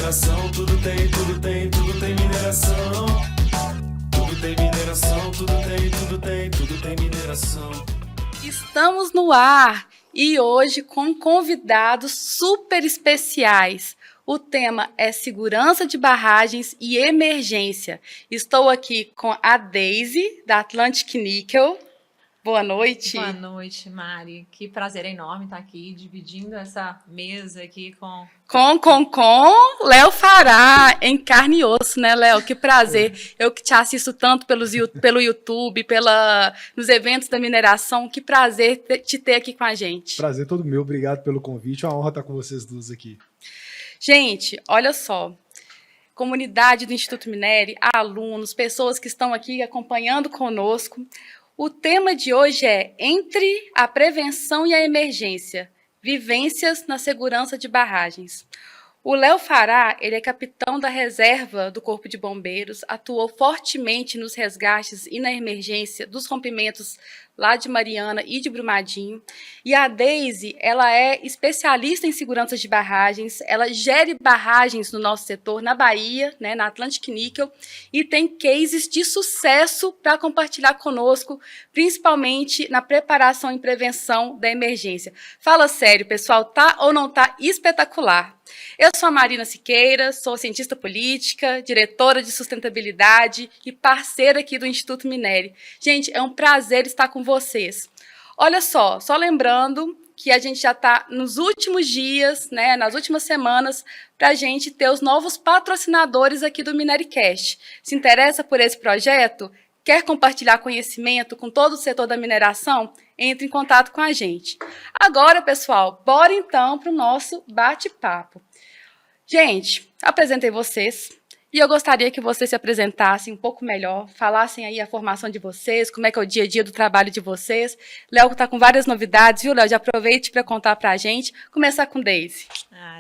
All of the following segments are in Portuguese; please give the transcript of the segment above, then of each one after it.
mineração, tudo tem, tudo tem, tudo tem mineração. Tudo tem mineração, tudo tem mineração. Estamos no ar e hoje com convidados super especiais. O tema é segurança de barragens e emergência. Estou aqui com a Deise, da Atlantic Nickel. Boa noite. Boa noite, Mari. Que prazer enorme estar aqui, dividindo essa mesa aqui com Léo Fará, em carne e osso, né, Léo? Que prazer. Eu que te assisto tanto pelo YouTube, nos eventos da mineração. Que prazer te ter aqui com a gente. Prazer todo meu. Obrigado pelo convite. É uma honra estar com vocês duas aqui. Gente, olha só. Comunidade do Instituto Minery, alunos, pessoas que estão aqui acompanhando conosco. O tema de hoje é Entre a Prevenção e a Emergência, Vivências na Segurança de Barragens. O Léo Fará, ele é capitão da reserva do Corpo de Bombeiros, atuou fortemente nos resgates e na emergência dos rompimentos lá de Mariana e de Brumadinho. E a Deise, ela é especialista em segurança de barragens, ela gere barragens no nosso setor, na Bahia, né, na Atlantic Nickel, e tem cases de sucesso para compartilhar conosco, principalmente na preparação e prevenção da emergência. Fala sério, pessoal, tá ou não tá espetacular? Eu sou a Marina Siqueira, sou cientista política, diretora de sustentabilidade e parceira aqui do Instituto Minery. Gente, é um prazer estar com vocês. Olha só lembrando que a gente já está nos últimos dias, né, nas últimas semanas, para a gente ter os novos patrocinadores aqui do MineryCast. Se interessa por esse projeto? Quer compartilhar conhecimento com todo o setor da mineração? Entre em contato com a gente. Agora, pessoal, bora então para o nosso bate-papo. Gente, apresentei vocês e eu gostaria que vocês se apresentassem um pouco melhor, falassem aí a formação de vocês, como é que é o dia a dia do trabalho de vocês. Léo está com várias novidades, viu, Léo? Já aproveite para contar para a gente. Começar com Deise.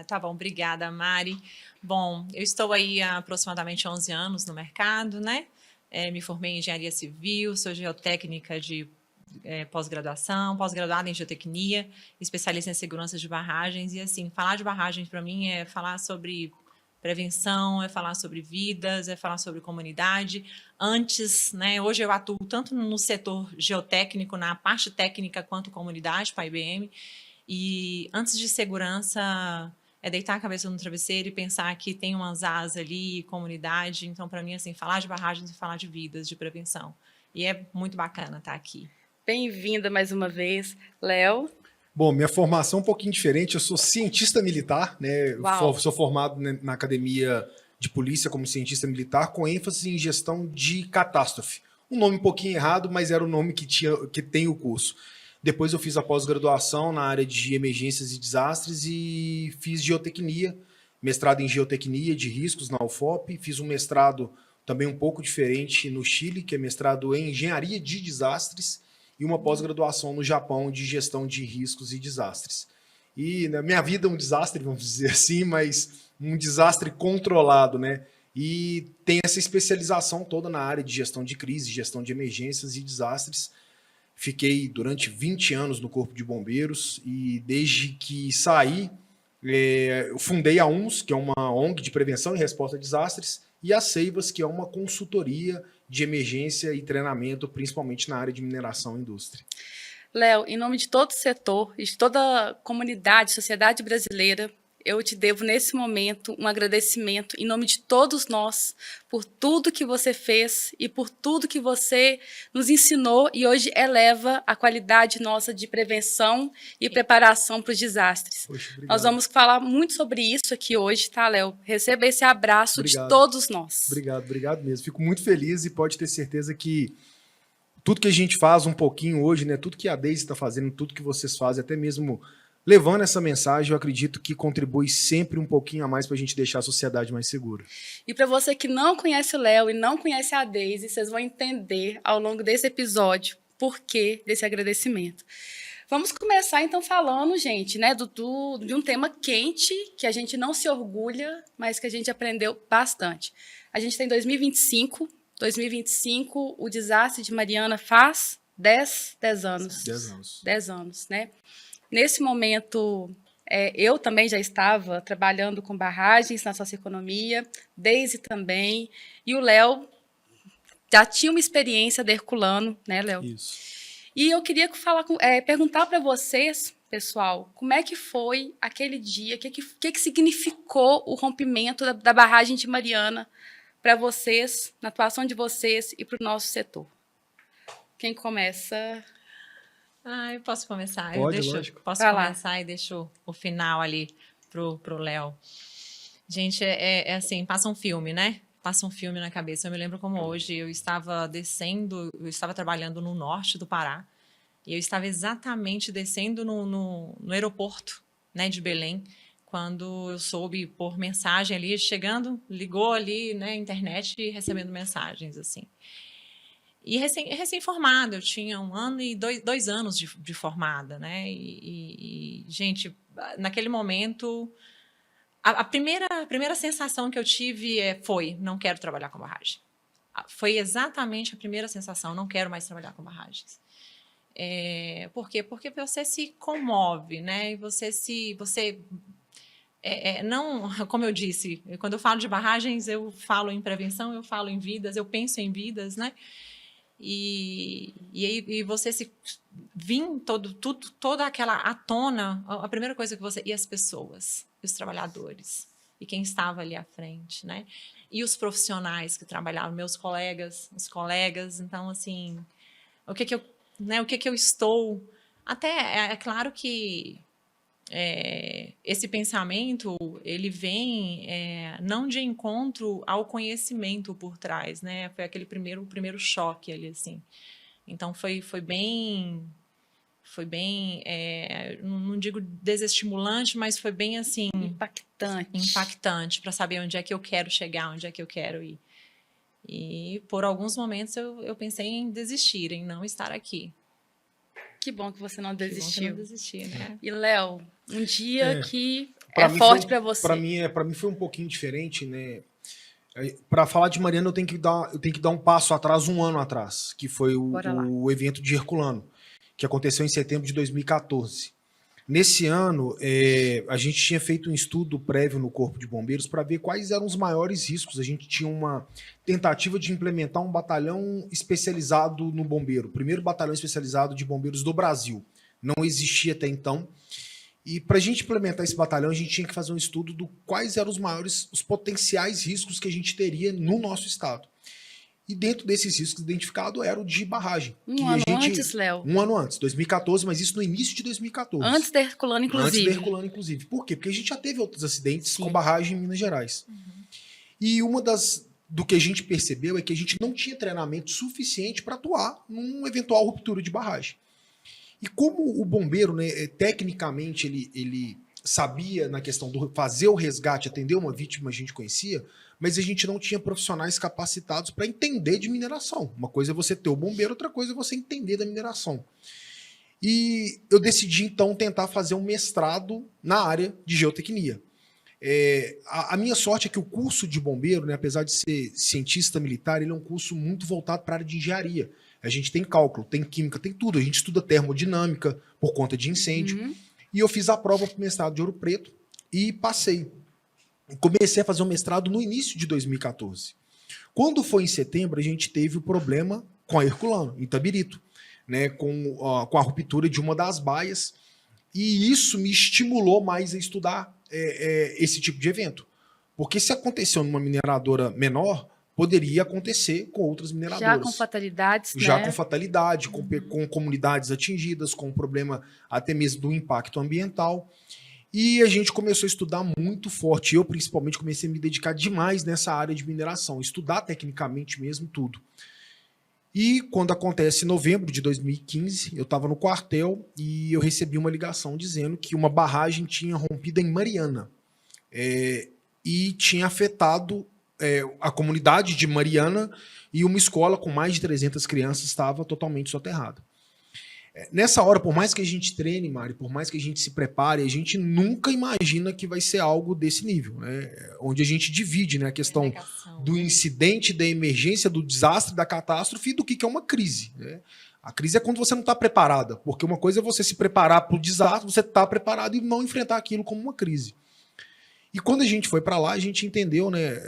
Tá bom, obrigada, Mari. Bom, eu estou aí há aproximadamente 11 anos no mercado, né? Me formei em engenharia civil, sou geotécnica de pós-graduação, pós-graduada em geotecnia, especialista em segurança de barragens. E assim, falar de barragens para mim é falar sobre prevenção, é falar sobre vidas, é falar sobre comunidade. Antes, né, hoje eu atuo tanto no setor geotécnico, na parte técnica, quanto comunidade para a IBM. E antes de segurança, é deitar a cabeça no travesseiro e pensar que tem umas asas ali, comunidade. Então, para mim, assim, falar de barragens e falar de vidas, de prevenção. E é muito bacana estar aqui. Bem-vinda mais uma vez, Léo. Bom, minha formação é um pouquinho diferente. Eu sou cientista militar, né? Sou formado na Academia de Polícia como cientista militar, com ênfase em gestão de catástrofe. Um nome um pouquinho errado, mas era o nome que tem o curso. Depois eu fiz a pós-graduação na área de emergências e desastres e fiz geotecnia, mestrado em geotecnia de riscos na UFOP. Fiz um mestrado também um pouco diferente no Chile, que é mestrado em engenharia de desastres, e uma pós-graduação no Japão de gestão de riscos e desastres. E na minha vida é um desastre, vamos dizer assim, mas um desastre controlado, né? E tem essa especialização toda na área de gestão de crise, gestão de emergências e desastres. Fiquei durante 20 anos no Corpo de Bombeiros e desde que saí, eu fundei a UNS, que é uma ONG de prevenção e resposta a desastres, e a Seivas, que é uma consultoria de emergência e treinamento, principalmente na área de mineração e indústria. Léo, em nome de todo o setor e de toda a comunidade, sociedade brasileira, eu te devo nesse momento um agradecimento em nome de todos nós por tudo que você fez e por tudo que você nos ensinou e hoje eleva a qualidade nossa de prevenção e preparação para os desastres. Poxa, nós vamos falar muito sobre isso aqui hoje, tá, Léo? Receba esse abraço de todos nós. Obrigado mesmo. Fico muito feliz e pode ter certeza que tudo que a gente faz um pouquinho hoje, né, tudo que a Deise está fazendo, tudo que vocês fazem, até mesmo levando essa mensagem, eu acredito que contribui sempre um pouquinho a mais para a gente deixar a sociedade mais segura. E para você que não conhece o Léo e não conhece a Deise, vocês vão entender ao longo desse episódio por que desse agradecimento. Vamos começar então falando, gente, né, de um tema quente, que a gente não se orgulha, mas que a gente aprendeu bastante. A gente tem 2025, o desastre de Mariana faz 10 anos. 10 anos. 10 anos, né? Nesse momento, Eu também já estava trabalhando com barragens na socioeconomia, Deise também, e o Léo já tinha uma experiência da Herculano, né, Léo? Isso. E eu queria perguntar para vocês, pessoal, como é que foi aquele dia, o que significou o rompimento da barragem de Mariana para vocês, na atuação de vocês e para o nosso setor? Quem começa? Eu posso começar. Pode, lógico. Posso começar e deixo o final ali pro Léo. Gente, é assim, passa um filme, né? Passa um filme na cabeça. Eu me lembro como hoje eu estava trabalhando no norte do Pará, e eu estava exatamente descendo no aeroporto, né, de Belém, quando eu soube por mensagem ali, chegando, ligou ali, né, internet e recebendo mensagens, assim. E recém-formada, eu tinha 1 ano e 2 anos de formada, né? Gente, naquele momento, a primeira sensação que eu tive foi: não quero trabalhar com barragem. Foi exatamente a primeira sensação: não quero mais trabalhar com barragens. Por quê? Porque você se comove, né? E não, como eu disse, quando eu falo de barragens, eu falo em prevenção, eu falo em vidas, eu penso em vidas, né? E você se vir toda aquela à tona, a primeira coisa que você... E as pessoas, os trabalhadores, e quem estava ali à frente, né? E os profissionais que trabalhavam, meus colegas, os colegas. Então, assim, o que eu estou... Até, é claro que esse pensamento, ele vem não de encontro ao conhecimento por trás, né? Foi aquele primeiro choque ali, assim. Então, foi bem, não digo desestimulante, mas foi bem, assim... Impactante para saber onde é que eu quero chegar, onde é que eu quero ir. E, por alguns momentos, eu pensei em desistir, em não estar aqui. Que bom que você não desistiu. Que bom que eu não desisti, né? E, Léo, um dia que forte para você. Para mim foi um pouquinho diferente, né? Para falar de Mariana, eu tenho que dar um passo atrás, 1 ano atrás, que foi o evento de Herculano, que aconteceu em setembro de 2014. Nesse ano, a gente tinha feito um estudo prévio no Corpo de Bombeiros para ver quais eram os maiores riscos. A gente tinha uma tentativa de implementar um batalhão especializado no bombeiro, o primeiro batalhão especializado de bombeiros do Brasil. Não existia até então. E para a gente implementar esse batalhão, a gente tinha que fazer um estudo do quais eram os potenciais riscos que a gente teria no nosso estado. E dentro desses riscos identificados era o de barragem. Antes, Léo? 1 ano antes, 2014, mas isso no início de 2014. Antes da Herculano, inclusive. Antes da Herculano, inclusive. Por quê? Porque a gente já teve outros acidentes com barragem em Minas Gerais. E do que a gente percebeu é que a gente não tinha treinamento suficiente para atuar numa eventual ruptura de barragem. E como o bombeiro, né, tecnicamente, ele sabia na questão do fazer o resgate, atender uma vítima, a gente conhecia, mas a gente não tinha profissionais capacitados para entender de mineração. Uma coisa é você ter o bombeiro, outra coisa é você entender da mineração. E eu decidi, então, tentar fazer um mestrado na área de geotecnia. A minha sorte é que o curso de bombeiro, né, apesar de ser cientista militar, ele é um curso muito voltado para a área de engenharia. A gente tem cálculo, tem química, tem tudo. A gente estuda termodinâmica por conta de incêndio. E eu fiz a prova para o mestrado de Ouro Preto e passei. Comecei a fazer um mestrado no início de 2014. Quando foi em setembro, a gente teve o problema com a Herculano, em Itabirito, né, com a ruptura de uma das baias. E isso me estimulou mais a estudar esse tipo de evento. Porque se aconteceu numa mineradora menor, poderia acontecer com outras mineradoras. Já com fatalidades, né? Já com fatalidade, com comunidades atingidas, com o problema até mesmo do impacto ambiental. E a gente começou a estudar muito forte. Eu, principalmente, comecei a me dedicar demais nessa área de mineração, estudar tecnicamente mesmo tudo. E quando acontece em novembro de 2015, eu estava no quartel e eu recebi uma ligação dizendo que uma barragem tinha rompido em Mariana e tinha afetado a comunidade de Mariana, e uma escola com mais de 300 crianças estava totalmente soterrada. Nessa hora, por mais que a gente treine, Mari, por mais que a gente se prepare, a gente nunca imagina que vai ser algo desse nível, né? Onde a gente divide, né, a questão do incidente, da emergência, do desastre, da catástrofe e do que é uma crise, né? A crise é quando você não está preparada, porque uma coisa é você se preparar para o desastre, você está preparado e não enfrentar aquilo como uma crise. E quando a gente foi para lá, a gente entendeu, né?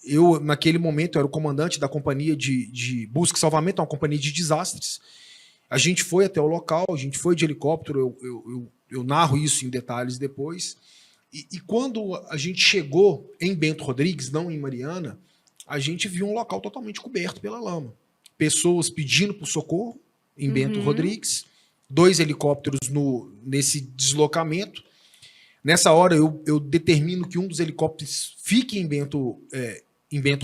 Eu, naquele momento, era o comandante da companhia de busca e salvamento, uma companhia de desastres. A gente foi até o local, a gente foi de helicóptero, eu narro isso em detalhes depois. E quando a gente chegou em Bento Rodrigues, não em Mariana, a gente viu um local totalmente coberto pela lama. Pessoas pedindo por socorro em Bento Rodrigues, 2 helicópteros nesse deslocamento. Nessa hora, eu determino que um dos helicópteros fique em Bento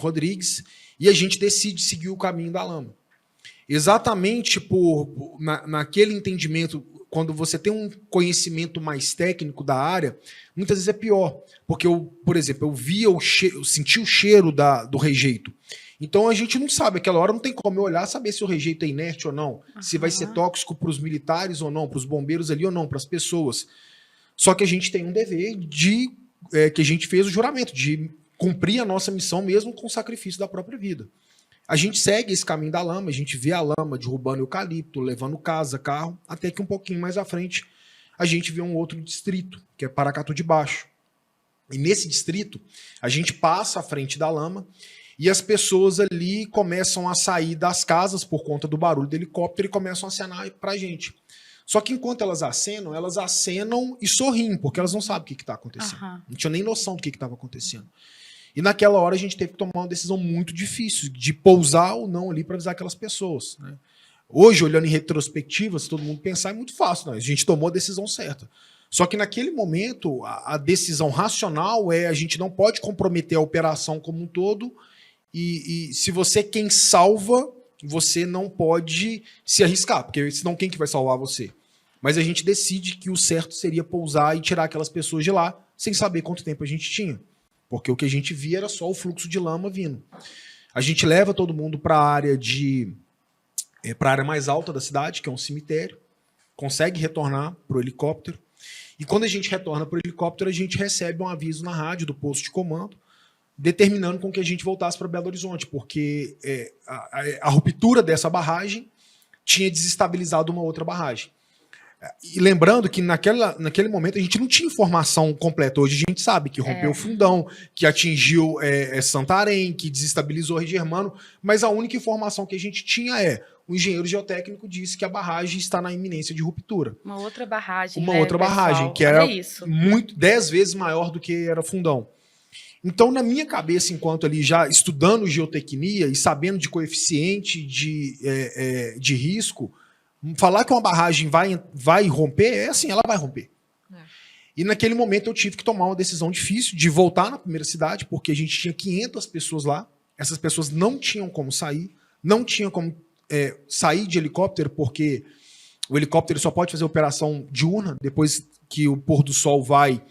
Rodrigues e a gente decide seguir o caminho da lama. Exatamente naquele entendimento, quando você tem um conhecimento mais técnico da área, muitas vezes é pior. Porque, por exemplo, eu senti o cheiro do rejeito. Então a gente não sabe, aquela hora não tem como eu olhar, saber se o rejeito é inerte ou não, se vai ser tóxico para os militares ou não, para os bombeiros ali ou não, para as pessoas. Só que a gente tem um dever que a gente fez o juramento, de cumprir a nossa missão mesmo com o sacrifício da própria vida. A gente segue esse caminho da lama, a gente vê a lama derrubando eucalipto, levando casa, carro, até que um pouquinho mais à frente a gente vê um outro distrito, que é Paracatu de Baixo. E nesse distrito, a gente passa à frente da lama e as pessoas ali começam a sair das casas por conta do barulho do helicóptero e começam a acenar para a gente. Só que enquanto elas acenam e sorriem, porque elas não sabem o que está acontecendo. Não tinham nem noção do que estava acontecendo. E naquela hora a gente teve que tomar uma decisão muito difícil, de pousar ou não ali para avisar aquelas pessoas. Né? Hoje, olhando em retrospectiva, se todo mundo pensar, é muito fácil. Né? A gente tomou a decisão certa. Só que naquele momento, a decisão racional é a gente não pode comprometer a operação como um todo e se você é quem salva, você não pode se arriscar, porque senão quem que vai salvar você? Mas a gente decide que o certo seria pousar e tirar aquelas pessoas de lá sem saber quanto tempo a gente tinha. Porque o que a gente via era só o fluxo de lama vindo. A gente leva todo mundo para a área mais alta da cidade, que é um cemitério, consegue retornar para o helicóptero. E quando a gente retorna para o helicóptero, a gente recebe um aviso na rádio do posto de comando, determinando com que a gente voltasse para Belo Horizonte, porque a ruptura dessa barragem tinha desestabilizado uma outra barragem. E lembrando que naquele momento a gente não tinha informação completa. Hoje a gente sabe que rompeu o Fundão, que atingiu Santarém, que desestabilizou Rio Germano, mas a única informação que a gente tinha o engenheiro geotécnico disse que a barragem está na iminência de ruptura. Uma outra barragem. Uma outra barragem, que era 10 vezes maior do que era Fundão. Então, na minha cabeça, enquanto ali já estudando geotecnia e sabendo de coeficiente de risco, falar que uma barragem vai romper, ela vai romper. E naquele momento eu tive que tomar uma decisão difícil de voltar na primeira cidade, porque a gente tinha 500 pessoas lá, essas pessoas não tinham como sair, não tinham como sair de helicóptero, porque o helicóptero só pode fazer operação diurna, depois que o pôr do sol vai,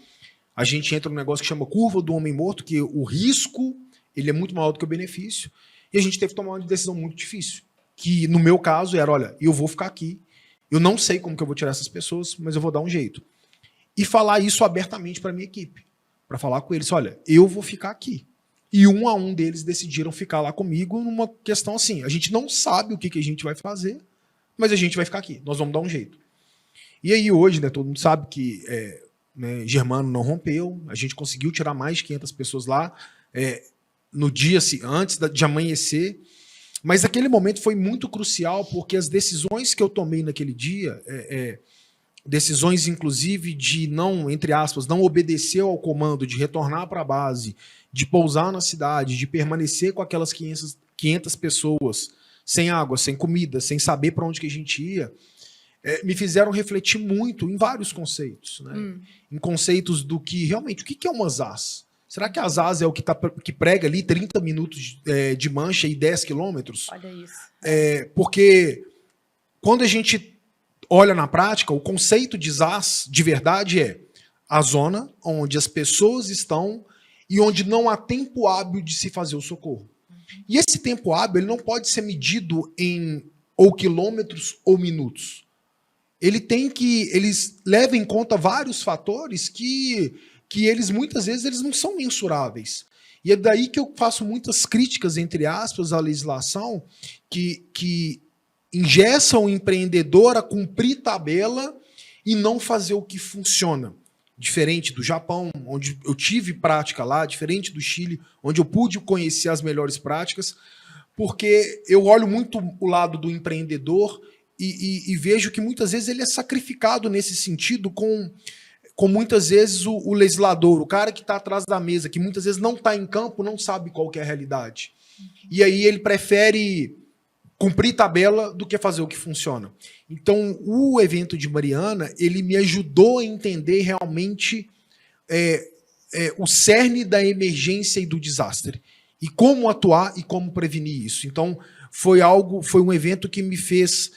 a gente entra num negócio que chama curva do homem morto, que o risco ele é muito maior do que o benefício, e a gente teve que tomar uma decisão muito difícil. Que no meu caso era, olha, eu vou ficar aqui, eu não sei como que eu vou tirar essas pessoas, mas eu vou dar um jeito. E falar isso abertamente para a minha equipe, para falar com eles, olha, eu vou ficar aqui. E um a um deles decidiram ficar lá comigo numa questão assim, a gente não sabe o que a gente vai fazer, mas a gente vai ficar aqui, nós vamos dar um jeito. E aí hoje, né, todo mundo sabe que Germano não rompeu, a gente conseguiu tirar mais de 500 pessoas lá, no dia antes de amanhecer. Mas aquele momento foi muito crucial, porque as decisões que eu tomei naquele dia, decisões inclusive de não, entre aspas, não obedecer ao comando, de retornar para a base, de pousar na cidade, de permanecer com aquelas 500 pessoas, sem água, sem comida, sem saber para onde que a gente ia, me fizeram refletir muito em vários conceitos. Né? Em conceitos do que, realmente, o que é uma ZAS? Será que a ZAS é o que prega ali 30 minutos de mancha e 10 quilômetros? Olha isso. Porque quando a gente olha na prática, o conceito de ZAS, de verdade, é a zona onde as pessoas estão e onde não há tempo hábil de se fazer o socorro. E esse tempo hábil ele não pode ser medido em ou quilômetros ou minutos. Eles levam em conta vários fatores que eles muitas vezes eles não são mensuráveis. E é daí que eu faço muitas críticas, entre aspas, à legislação, que engessa o empreendedor a cumprir tabela e não fazer o que funciona. Diferente do Japão, onde eu tive prática lá, diferente do Chile, onde eu pude conhecer as melhores práticas, porque eu olho muito o lado do empreendedor e vejo que muitas vezes ele é sacrificado nesse sentido com muitas vezes o legislador, o cara que está atrás da mesa, que muitas vezes não está em campo, não sabe qual que é a realidade. E aí ele prefere cumprir tabela do que fazer o que funciona. Então, o evento de Mariana, ele me ajudou a entender realmente o cerne da emergência e do desastre. E como atuar e como prevenir isso. Então, foi um evento que me fez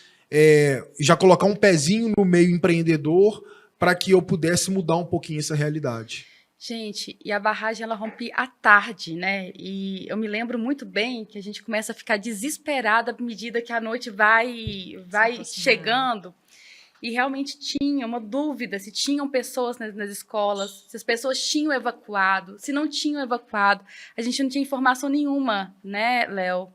já colocar um pezinho no meio empreendedor para que eu pudesse mudar um pouquinho essa realidade. Gente, e a barragem ela rompe à tarde, né? E eu me lembro muito bem que a gente começa a ficar desesperada à medida que a noite vai chegando. E realmente tinha uma dúvida se tinham pessoas nas escolas, se as pessoas tinham evacuado, se não tinham evacuado. A gente não tinha informação nenhuma, né, Léo?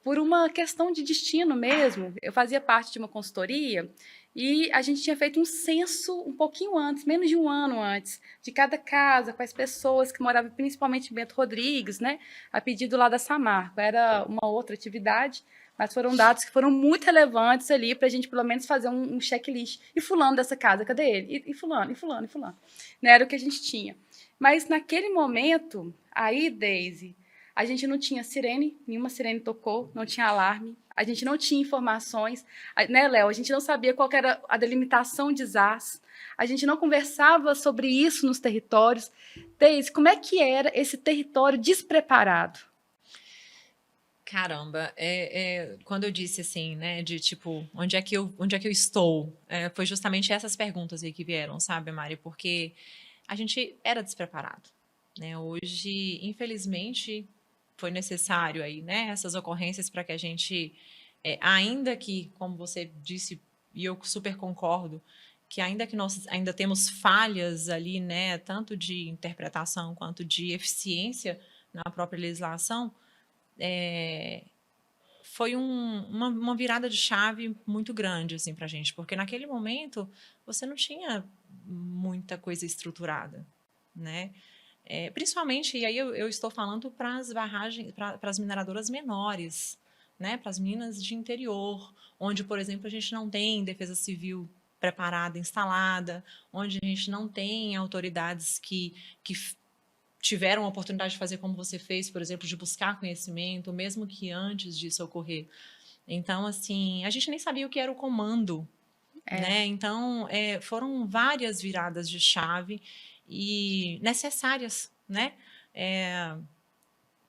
Por uma questão de destino mesmo. Eu fazia parte de uma consultoria e a gente tinha feito um censo um pouquinho antes, menos de um ano antes, de cada casa, com as pessoas que moravam principalmente em Bento Rodrigues, né, a pedido lá da Samarco. Era uma outra atividade, mas foram dados que foram muito relevantes ali para a gente, pelo menos, fazer um checklist. E fulano dessa casa, cadê ele? E fulano, e fulano, e fulano. Não era o que a gente tinha. Mas, naquele momento, aí, Deise, a gente não tinha sirene, nenhuma sirene tocou, não tinha alarme, a gente não tinha informações, né, Léo? A gente não sabia qual era a delimitação de ZAS, a gente não conversava sobre isso nos territórios. Deise, como é que era esse território despreparado? Caramba, quando eu disse assim, né, de tipo, onde é que eu estou? Foi justamente essas perguntas aí que vieram, sabe, Mari? Porque a gente era despreparado, né? Hoje, infelizmente, foi necessário aí, né, essas ocorrências para que a gente, ainda que, como você disse, e eu super concordo, que ainda que nós ainda temos falhas ali, né, tanto de interpretação quanto de eficiência na própria legislação, foi uma virada de chave muito grande assim, para a gente, porque naquele momento você não tinha muita coisa estruturada, né? Principalmente, e aí eu estou falando para as barragens, para as mineradoras menores, né? Para as minas de interior, onde, por exemplo, a gente não tem defesa civil preparada, instalada, onde a gente não tem autoridades que tiveram a oportunidade de fazer como você fez, por exemplo, de buscar conhecimento, mesmo que antes disso ocorrer. Então, assim, a gente nem sabia o que era o comando, né? Então, foram várias viradas de chave e necessárias, né?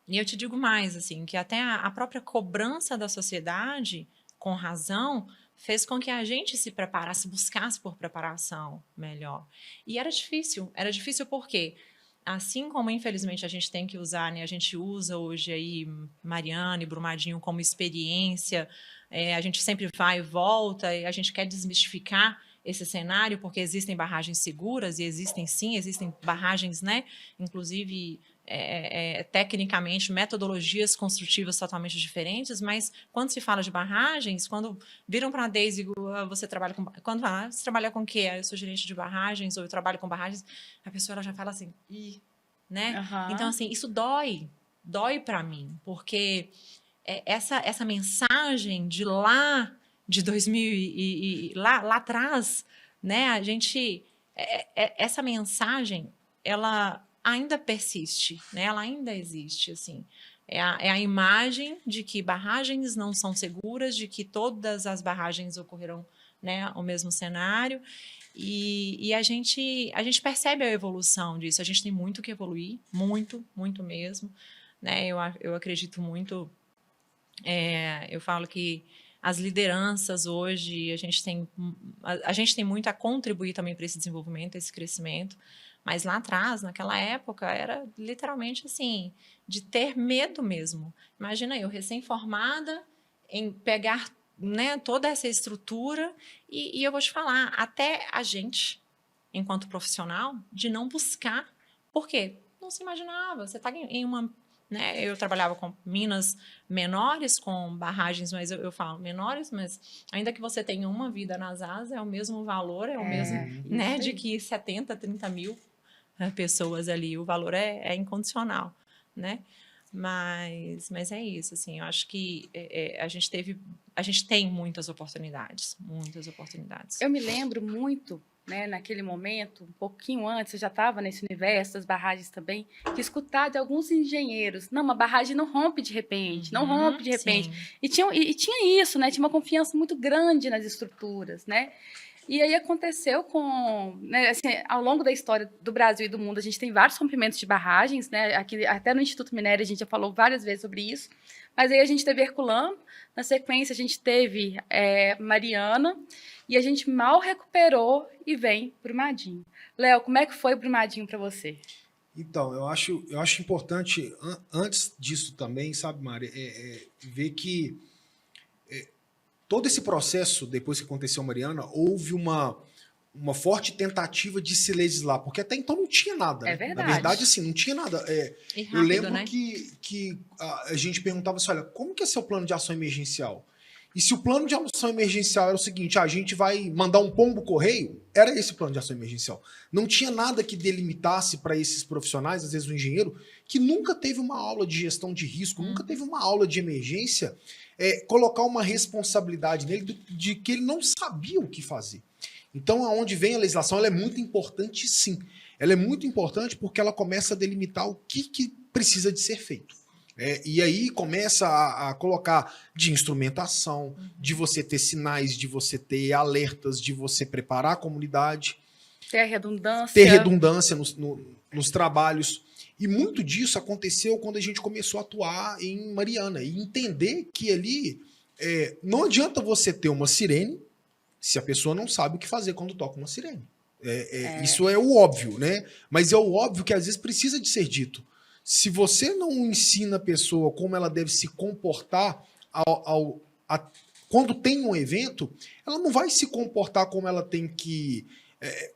E eu te digo mais, assim, que até a própria cobrança da sociedade, com razão, fez com que a gente se preparasse, buscasse por preparação melhor. E era difícil por quê? Assim como, infelizmente, a gente tem que usar, né? A gente usa hoje aí Mariana e Brumadinho como experiência, a gente sempre vai e volta, e a gente quer desmistificar esse cenário, porque existem barragens seguras, e existem sim, existem barragens, né? Inclusive, tecnicamente, metodologias construtivas totalmente diferentes, mas quando se fala de barragens, quando viram para a Deise, você trabalha com... Quando você trabalha com o quê? Eu sou gerente de barragens, ou eu trabalho com barragens, a pessoa ela já fala assim, né? Uhum. Então, assim, isso dói para mim, porque essa mensagem de lá, de 2000 lá atrás, né? A gente... essa mensagem, ela ainda persiste, né? Ela ainda existe, assim. É a imagem de que barragens não são seguras, de que todas as barragens ocorrerão, né, o mesmo cenário, e a gente percebe a evolução disso. A gente tem muito que evoluir, muito, muito mesmo, né? Eu acredito muito, eu falo que as lideranças hoje, a gente tem muito a contribuir também para esse desenvolvimento, esse crescimento. Mas lá atrás, naquela época, era literalmente assim, de ter medo mesmo. Imagina eu, recém-formada, em pegar, né, toda essa estrutura e eu vou te falar, até a gente, enquanto profissional, de não buscar. Por quê? Não se imaginava. Você está em uma né? Eu trabalhava com minas menores, com barragens, mas eu falo menores, mas ainda que você tenha uma vida nas asas, é o mesmo valor, é o mesmo, né? De que 70, 30 mil pessoas ali, o valor é incondicional, né? Mas é isso, assim, eu acho que a gente tem muitas oportunidades, muitas oportunidades. Eu me lembro muito, né, naquele momento, um pouquinho antes, eu já estava nesse universo das barragens também, de escutar de alguns engenheiros, não, uma barragem não rompe de repente, não rompe de repente. E tinha isso, né, tinha uma confiança muito grande nas estruturas, né? E aí aconteceu com, né, assim, ao longo da história do Brasil e do mundo, a gente tem vários rompimentos de barragens, né? Aqui, até no Instituto Minério a gente já falou várias vezes sobre isso. Mas aí a gente teve Herculano, na sequência a gente teve Mariana, e a gente mal recuperou e vem Brumadinho. Léo, como é que foi Brumadinho para você? Então, eu acho importante, antes disso também, sabe, Mari, ver que todo esse processo, depois que aconteceu a Mariana, houve uma forte tentativa de se legislar, porque até então não tinha nada. É né? verdade. Na verdade, assim, não tinha nada. E rápido, eu lembro, né? que a gente perguntava assim, olha, como que é seu plano de ação emergencial? E se o plano de ação emergencial era o seguinte, a gente vai mandar um pombo-correio, era esse o plano de ação emergencial. Não tinha nada que delimitasse para esses profissionais, às vezes o engenheiro, que nunca teve uma aula de gestão de risco, nunca teve uma aula de emergência, colocar uma responsabilidade nele de que ele não sabia o que fazer. Então, aonde vem a legislação, ela é muito importante, sim. Ela é muito importante porque ela começa a delimitar o que precisa de ser feito. E aí começa a colocar de instrumentação, de você ter sinais, de você ter alertas, de você preparar a comunidade. Ter redundância. Ter redundância nos trabalhos. E muito disso aconteceu quando a gente começou a atuar em Mariana. E entender que ali não adianta você ter uma sirene se a pessoa não sabe o que fazer quando toca uma sirene. Isso é o óbvio, né? Mas é o óbvio que às vezes precisa de ser dito. Se você não ensina a pessoa como ela deve se comportar quando tem um evento, ela não vai se comportar como ela tem que...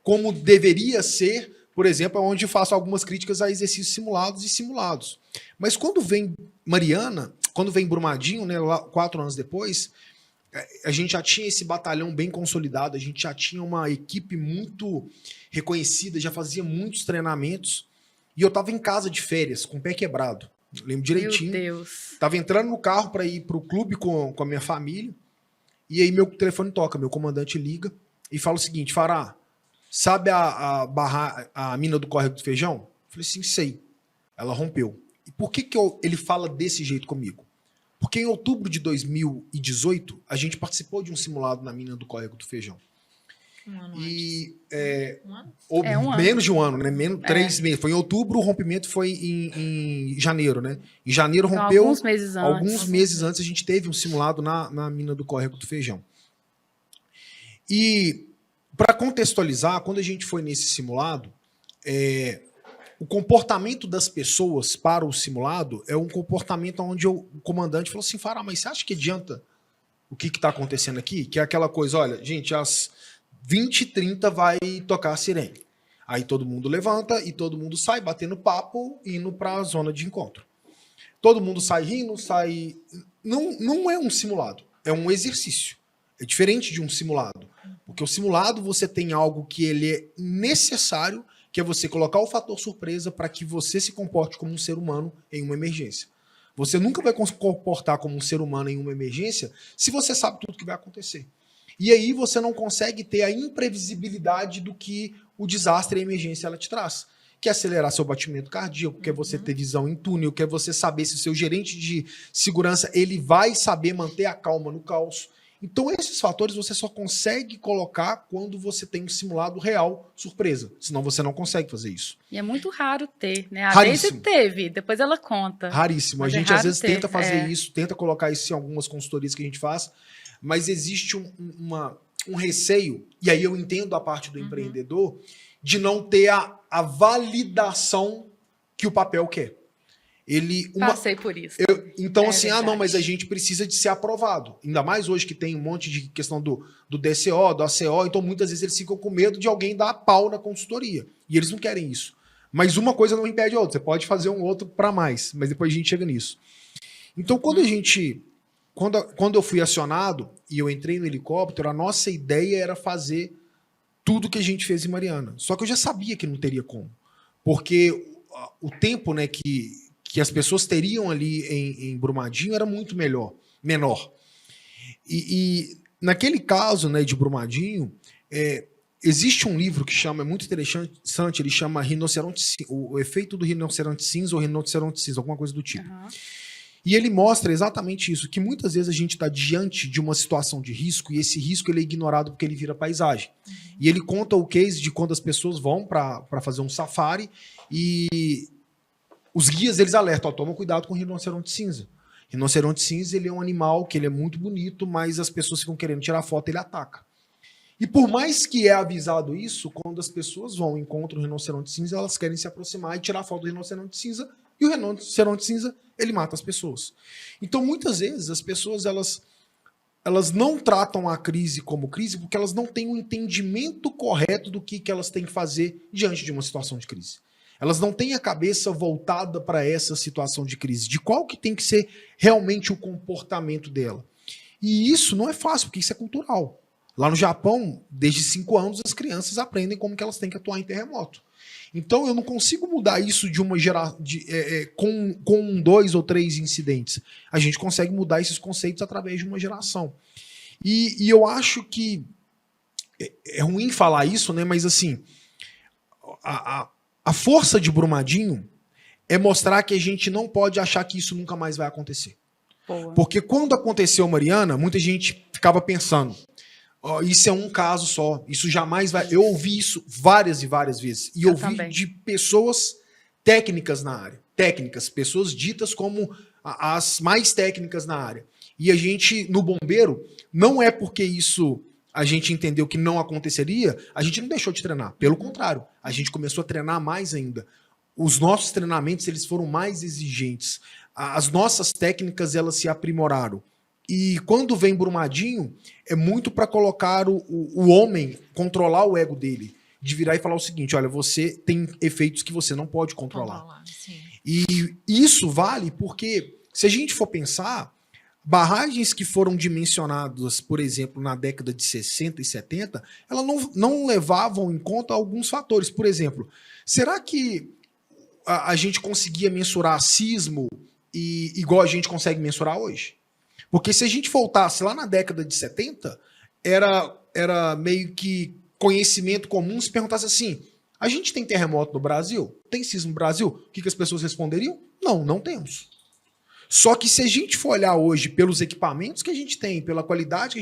como deveria ser, por exemplo, onde eu faço algumas críticas a exercícios simulados e simulados. Mas quando vem Mariana, quando vem Brumadinho, né, lá, 4 anos depois, a gente já tinha esse batalhão bem consolidado, a gente já tinha uma equipe muito reconhecida, já fazia muitos treinamentos. E eu tava em casa de férias, com o pé quebrado. Lembro direitinho. Meu Deus. Tava entrando no carro para ir pro clube com a minha família. E aí meu telefone toca, meu comandante liga e fala o seguinte, Fará, sabe a mina do Córrego do Feijão? Eu falei assim, sei. Ela rompeu. E por que ele fala desse jeito comigo? Porque em outubro de 2018, a gente participou de um simulado na mina do Córrego do Feijão. Um ano E um ano? Menos de um ano, né? 3 meses. Foi em outubro, o rompimento foi em janeiro, né? Em janeiro Então, rompeu. alguns meses antes. Alguns meses antes a gente teve um simulado na mina do Córrego do Feijão. E para contextualizar, quando a gente foi nesse simulado, o comportamento das pessoas para o simulado é um comportamento onde o comandante falou assim, Fará, mas você acha que adianta o que está acontecendo aqui? Que é aquela coisa, olha, gente, às 20h30 vai tocar a sirene. Aí todo mundo levanta e todo mundo sai batendo papo, indo para a zona de encontro. Todo mundo sai rindo, sai... Não é um simulado, é um exercício. É diferente de um simulado. Porque o simulado você tem algo que ele é necessário, que é você colocar o fator surpresa para que você se comporte como um ser humano em uma emergência. Você nunca vai se comportar como um ser humano em uma emergência se você sabe tudo que vai acontecer. E aí você não consegue ter a imprevisibilidade do que o desastre e a emergência ela te traz. Quer acelerar seu batimento cardíaco, quer você ter visão em túnel, quer você saber se o seu gerente de segurança ele vai saber manter a calma no caos. Então esses fatores você só consegue colocar quando você tem um simulado real surpresa. Senão você não consegue fazer isso. E é muito raro ter, né? A Raríssimo. Daisy teve, depois ela conta. Raríssimo. Mas A gente raro às vezes ter, tenta fazer isso, tenta colocar isso em algumas consultorias que a gente faz, mas existe um receio, e aí eu entendo a parte do empreendedor, de não ter a validação que o papel quer. Passei por isso. Então, assim, verdade. não, mas a gente precisa de ser aprovado. Ainda mais hoje que tem um monte de questão do DCO, do ACO, então muitas vezes eles ficam com medo de alguém dar pau na consultoria. E eles não querem isso. Mas uma coisa não impede a outra. Você pode fazer um outro para mais, mas depois a gente chega nisso. Então, quando eu fui acionado e eu entrei no helicóptero, a nossa ideia era fazer tudo que a gente fez em Mariana. Só que eu já sabia que não teria como. Porque o tempo, né, que as pessoas teriam ali em Brumadinho era muito menor. E naquele caso, né, de Brumadinho, existe um livro que é muito interessante, ele chama O Efeito do Rinoceronte Cinza ou Rinoceronte Cinza, alguma coisa do tipo. Uhum. E ele mostra exatamente isso, que muitas vezes a gente está diante de uma situação de risco e esse risco ele é ignorado porque ele vira paisagem. Uhum. E ele conta o case de quando as pessoas vão para fazer um safari e os guias eles alertam, toma cuidado com o rinoceronte cinza. Rinoceronte cinza ele é um animal que ele é muito bonito, mas as pessoas ficam querendo tirar foto, ele ataca. E por mais que é avisado isso, quando as pessoas vão e encontram o rinoceronte cinza, elas querem se aproximar e tirar foto do rinoceronte cinza, e o rinoceronte cinza, ele mata as pessoas. Então, muitas vezes, as pessoas, elas não tratam a crise como crise porque elas não têm um entendimento correto do que elas têm que fazer diante de uma situação de crise. Elas não têm a cabeça voltada para essa situação de crise, de qual que tem que ser realmente o comportamento dela. E isso não é fácil, porque isso é cultural. Lá no Japão, desde 5 anos, as crianças aprendem como que elas têm que atuar em terremoto. Então, eu não consigo mudar isso de uma com 2 ou 3 incidentes. A gente consegue mudar esses conceitos através de uma geração. E eu acho que é ruim falar isso, né? Mas assim, a força de Brumadinho é mostrar que a gente não pode achar que isso nunca mais vai acontecer. Boa. Porque quando aconteceu Mariana, muita gente ficava pensando, isso é um caso só, isso jamais vai... Eu ouvi isso várias e várias vezes. E ouvi também de pessoas técnicas na área. Pessoas ditas como as mais técnicas na área. E a gente, no bombeiro, não é porque isso a gente entendeu que não aconteceria, a gente não deixou de treinar. Pelo contrário, a gente começou a treinar mais ainda. Os nossos treinamentos eles foram mais exigentes. As nossas técnicas elas se aprimoraram. E quando vem Brumadinho, é muito para colocar o homem, controlar o ego dele. De virar e falar o seguinte, olha, você tem efeitos que você não pode controlar. E isso vale porque, se a gente for pensar, barragens que foram dimensionadas, por exemplo, na década de 60 e 70, elas não levavam em conta alguns fatores. Por exemplo, será que a gente conseguia mensurar sismo igual a gente consegue mensurar hoje? Porque se a gente voltasse lá na década de 70, era meio que conhecimento comum se perguntasse assim, a gente tem terremoto no Brasil? Tem sismo no Brasil? O que as pessoas responderiam? Não, não temos. Só que se a gente for olhar hoje pelos equipamentos que a gente tem, pela qualidade que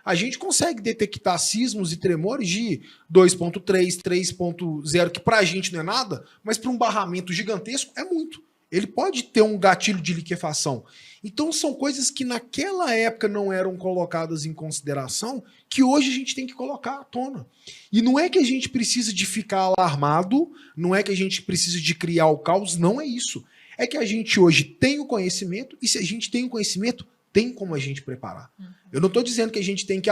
a gente consegue detectar sismos e tremores de 2.3, 3.0, que pra gente não é nada, mas para um barramento gigantesco é muito. Ele pode ter um gatilho de liquefação. Então são coisas que naquela época não eram colocadas em consideração, que hoje a gente tem que colocar à tona. E não é que a gente precisa de ficar alarmado, não é que a gente precisa de criar o caos, não é isso. É que a gente hoje tem o conhecimento, e se a gente tem o conhecimento, tem como a gente preparar. Eu não estou dizendo que a gente tem que...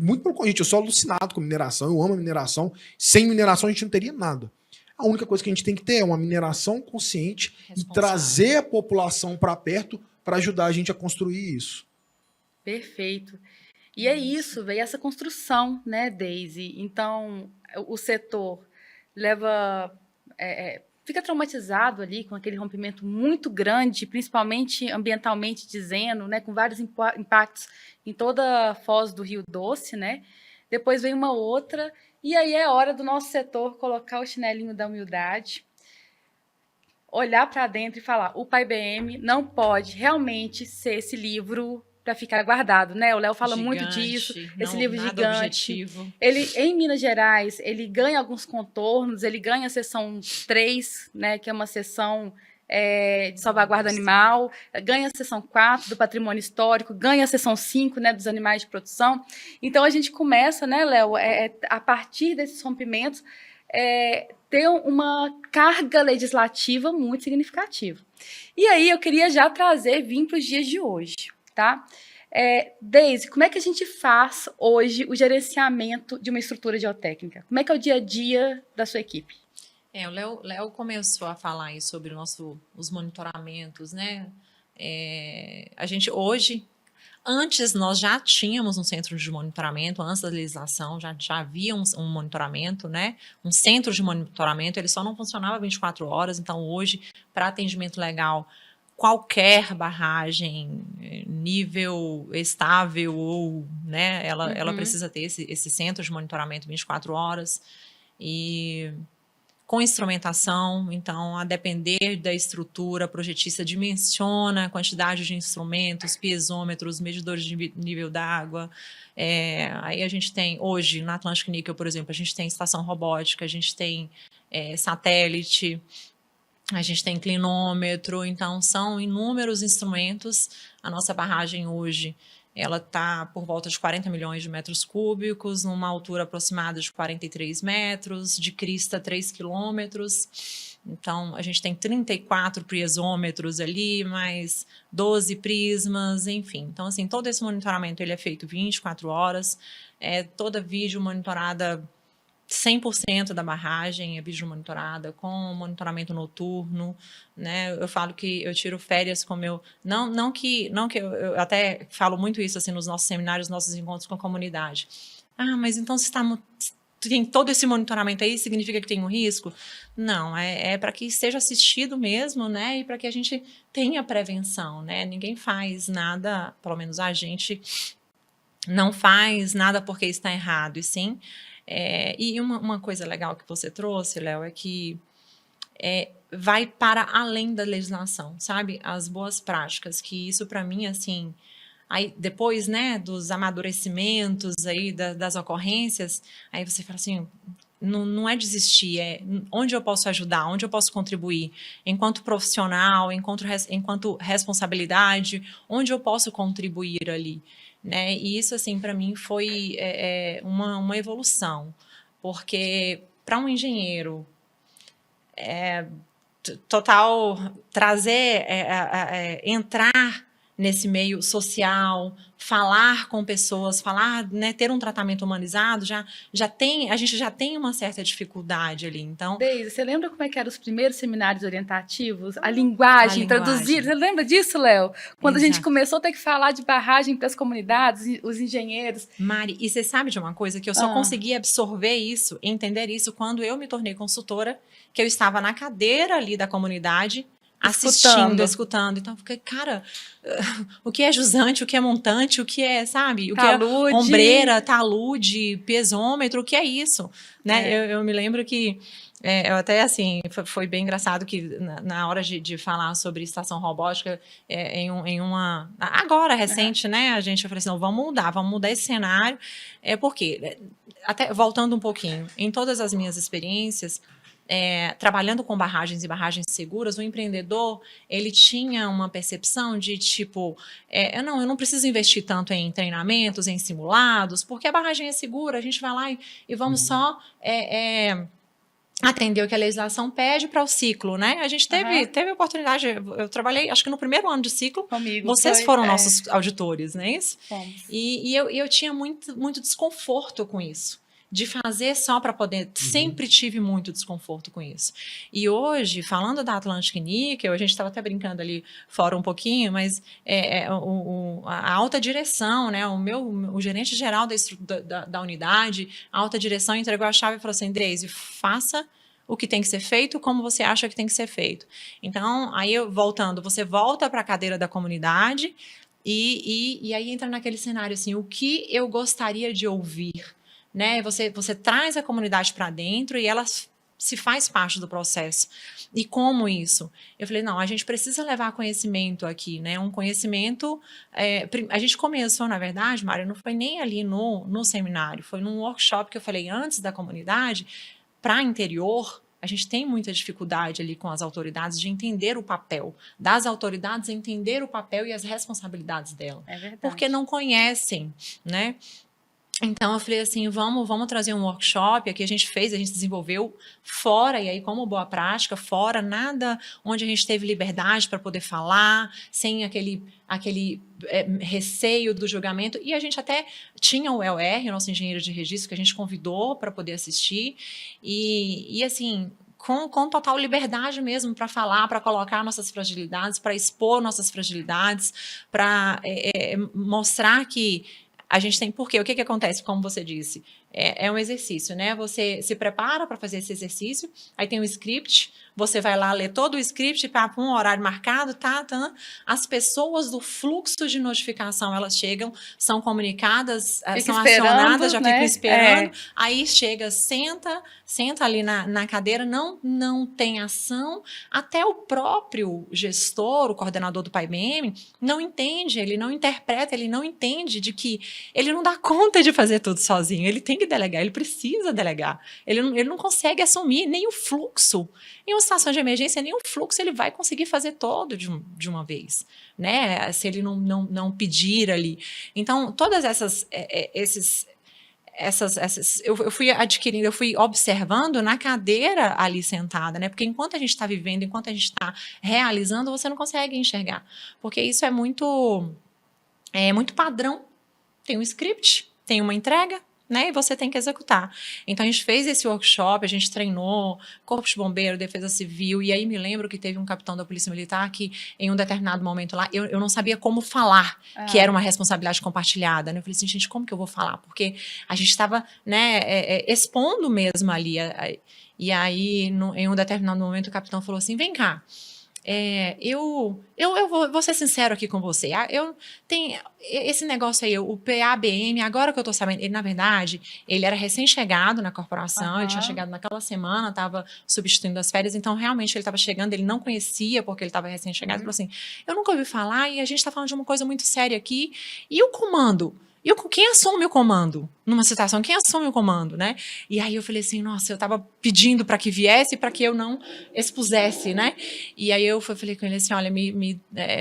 muito pelo contrário, eu sou alucinado com mineração, eu amo a mineração. Sem mineração a gente não teria nada. A única coisa que a gente tem que ter é uma mineração consciente e trazer a população para perto para ajudar a gente a construir isso. Perfeito. E é isso, veio essa construção, né, Deise? Então, o setor fica traumatizado ali com aquele rompimento muito grande, principalmente ambientalmente dizendo, né, com vários impactos em toda a foz do Rio Doce, né? Depois vem uma outra, e aí é hora do nosso setor colocar o chinelinho da humildade, olhar para dentro e falar, o PAI-BM não pode realmente ser esse livro para ficar guardado, né? O Léo fala muito disso, esse livro gigante. Objetivo. Ele, em Minas Gerais, ele ganha alguns contornos, ele ganha a seção 3, né, que é uma seção de salvaguarda animal, ganha a seção 4 do patrimônio histórico, ganha a seção 5, né, dos animais de produção. Então, a gente começa, né, Léo, a partir desses rompimentos, ter uma carga legislativa muito significativa. E aí, eu queria já vir para os dias de hoje, tá? Deise, como é que a gente faz hoje o gerenciamento de uma estrutura geotécnica? Como é que é o dia a dia da sua equipe? O Léo começou a falar aí sobre os monitoramentos, né? A gente hoje, antes nós já tínhamos um centro de monitoramento, antes da legislação, já havia um monitoramento, né? Um centro de monitoramento, ele só não funcionava 24 horas, então hoje, para atendimento legal, qualquer barragem, nível estável, ou, né, ela precisa ter esse centro de monitoramento 24 horas, e com instrumentação, então, a depender da estrutura, a projetista dimensiona a quantidade de instrumentos, piezômetros, medidores de nível d'água. Aí a gente tem, hoje, na Atlantic Nickel, por exemplo, a gente tem estação robótica, a gente tem satélite, a gente tem clinômetro, então são inúmeros instrumentos. A nossa barragem hoje, ela está por volta de 40 milhões de metros cúbicos, numa altura aproximada de 43 metros, de crista 3 quilômetros. Então, a gente tem 34 piezômetros ali, mais 12 prismas, enfim. Então, assim, todo esse monitoramento ele é feito 24 horas, toda vídeo monitorada, 100% da barragem é vídeo monitorada, com monitoramento noturno, né? Eu falo que eu tiro férias com meu... Não que eu até falo muito isso assim, nos nossos seminários, nos nossos encontros com a comunidade. Mas então se tem todo esse monitoramento aí, significa que tem um risco? Não, é para que seja assistido mesmo, né? E para que a gente tenha prevenção, né? Ninguém faz nada, pelo menos a gente não faz nada porque está errado, e sim... E uma coisa legal que você trouxe, Léo, é que vai para além da legislação, sabe? As boas práticas, que isso para mim, assim, aí depois, né, dos amadurecimentos aí das ocorrências, aí você fala assim, não é desistir, onde eu posso ajudar, onde eu posso contribuir, enquanto profissional, enquanto responsabilidade, onde eu posso contribuir ali. Né? E isso, assim, para mim foi uma evolução, porque para um engenheiro total trazer, entrar nesse meio social, falar com pessoas, né, ter um tratamento humanizado, a gente já tem uma certa dificuldade ali, então... Deise, você lembra como é que eram os primeiros seminários orientativos? A linguagem traduzida, você lembra disso, Léo? Quando Exato. A gente começou a ter que falar de barragem para as comunidades, os engenheiros. Mari, e você sabe de uma coisa? Que eu só consegui absorver isso, entender isso, quando eu me tornei consultora, que eu estava na cadeira ali da comunidade, assistindo, escutando. Então, eu fiquei, cara, o que é jusante, o que é montante, o que é, sabe? O talude. Que é ombreira, talude, piezômetro, o que é isso? Né? Eu me lembro que, eu até, assim, foi bem engraçado que na hora de falar sobre estação robótica, agora, recente, né? Eu falei assim, não, vamos mudar esse cenário. Porque, até voltando um pouquinho, em todas as minhas experiências, trabalhando com barragens e barragens seguras, o empreendedor, ele tinha uma percepção de tipo, eu não preciso investir tanto em treinamentos, em simulados, porque a barragem é segura, a gente vai lá e vamos só atender o que a legislação pede para o ciclo, né? A gente teve a oportunidade, eu trabalhei, acho que no primeiro ano de ciclo, vocês foram nossos auditores, não é isso? E eu tinha muito desconforto com isso. De fazer só para poder... Sempre tive muito desconforto com isso. E hoje, falando da Atlantic Nickel, a gente estava até brincando ali fora um pouquinho, mas a alta direção, né, o gerente geral da unidade, a alta direção entregou a chave e falou assim, Deise, faça o que tem que ser feito, como você acha que tem que ser feito. Então, aí você volta para a cadeira da comunidade e aí entra naquele cenário assim, o que eu gostaria de ouvir? Né? Você traz a comunidade para dentro e ela se faz parte do processo. E como isso? Eu falei, não, a gente precisa levar conhecimento aqui, né? Um conhecimento... a gente começou, na verdade, Mário, não foi nem ali no seminário, foi num workshop que eu falei antes da comunidade, para interior, a gente tem muita dificuldade ali com as autoridades de entender o papel, das autoridades entender o papel e as responsabilidades dela. É verdade. Porque não conhecem, né? Então, eu falei assim, vamos trazer um workshop, aqui a gente desenvolveu fora, e aí como boa prática, fora, nada onde a gente teve liberdade para poder falar, sem aquele receio do julgamento, e a gente até tinha o LR, o nosso engenheiro de registro, que a gente convidou para poder assistir, e assim, com total liberdade mesmo para falar, para colocar nossas fragilidades, para expor nossas fragilidades, para mostrar que a gente tem... Por quê? O que acontece, como você disse? É um exercício, né? Você se prepara para fazer esse exercício, aí tem um script, você vai lá ler todo o script para um horário marcado, as pessoas do fluxo de notificação, elas chegam, são comunicadas, são acionadas, já ficam esperando, aí chega, senta ali na cadeira, não tem ação, até o próprio gestor, o coordenador do PAIBM, não entende, ele não interpreta, ele não entende de que ele não dá conta de fazer tudo sozinho, ele tem que delegar, ele precisa delegar, ele não consegue assumir nem o fluxo. Em uma situação de emergência, nem o fluxo ele vai conseguir fazer todo de uma vez, né? Se ele não pedir ali. Então, todas eu fui adquirindo, eu fui observando na cadeira ali sentada, né? Porque enquanto a gente está vivendo, enquanto a gente está realizando, você não consegue enxergar. Porque isso é muito padrão. Tem um script, tem uma entrega, né, e você tem que executar. Então, a gente fez esse workshop, a gente treinou Corpo de Bombeiro, Defesa Civil, e aí me lembro que teve um capitão da Polícia Militar que, em um determinado momento lá, eu não sabia como falar que era uma responsabilidade compartilhada, né? Eu falei assim, gente, como que eu vou falar? Porque a gente estava, né, expondo mesmo ali. E aí, em um determinado momento, o capitão falou assim, vem cá, eu vou ser sincero aqui com você. Eu tenho esse negócio aí, o PABM, agora que eu tô sabendo, ele, na verdade, ele era recém-chegado na corporação, ele tinha chegado naquela semana, estava substituindo as férias, então realmente ele estava chegando, ele não conhecia porque ele estava recém-chegado, falou assim, eu nunca ouvi falar e a gente está falando de uma coisa muito séria aqui, e o comando? E quem assume o comando? Numa situação, quem assume o comando, né? E aí eu falei assim, nossa, eu tava pedindo para que viesse, para que eu não expusesse, né? E aí eu falei com ele assim, olha,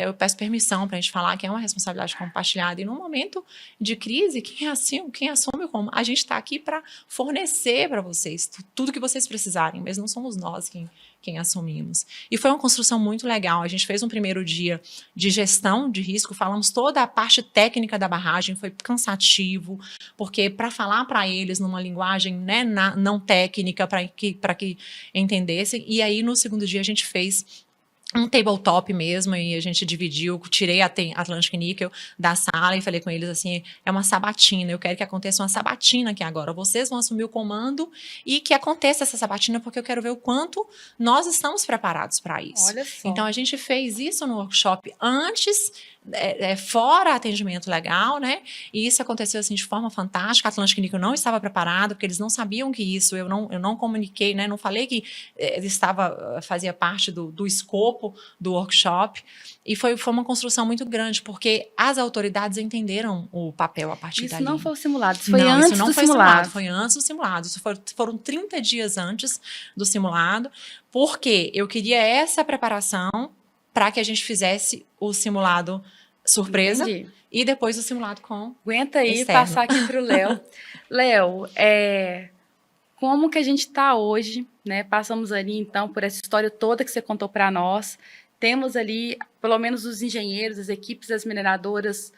eu peço permissão pra gente falar que é uma responsabilidade compartilhada. E num momento de crise, quem assume o comando? A gente tá aqui para fornecer para vocês tudo que vocês precisarem, mas não somos nós quem assumimos. E foi uma construção muito legal. A gente fez um primeiro dia de gestão de risco, falamos toda a parte técnica da barragem, foi cansativo, porque para falar para eles numa linguagem, né, não técnica, para que entendessem. E aí, no segundo dia, a gente fez um tabletop mesmo, e a gente dividiu, tirei a Atlantic Nickel da sala e falei com eles assim, é uma sabatina, eu quero que aconteça uma sabatina aqui agora, vocês vão assumir o comando e que aconteça essa sabatina, porque eu quero ver o quanto nós estamos preparados para isso. Olha só. Então, a gente fez isso no workshop antes, fora atendimento legal, né, e isso aconteceu assim de forma fantástica. A Atlantic Nickel não estava preparado, porque eles não sabiam que isso, eu não comuniquei, né, não falei que fazia parte do escopo do workshop, e foi uma construção muito grande, porque as autoridades entenderam o papel a partir dali. Isso não foi o simulado, isso foi antes do simulado. Foi antes do simulado, isso foram 30 dias antes do simulado, porque eu queria essa preparação para que a gente fizesse o simulado surpresa. Entendi. E depois o simulado com Aguenta aí externo. passar aqui para o Léo. Léo, como que a gente está hoje, né? Passamos ali, então, por essa história toda que você contou para nós. Temos ali, pelo menos os engenheiros, as equipes das mineradoras,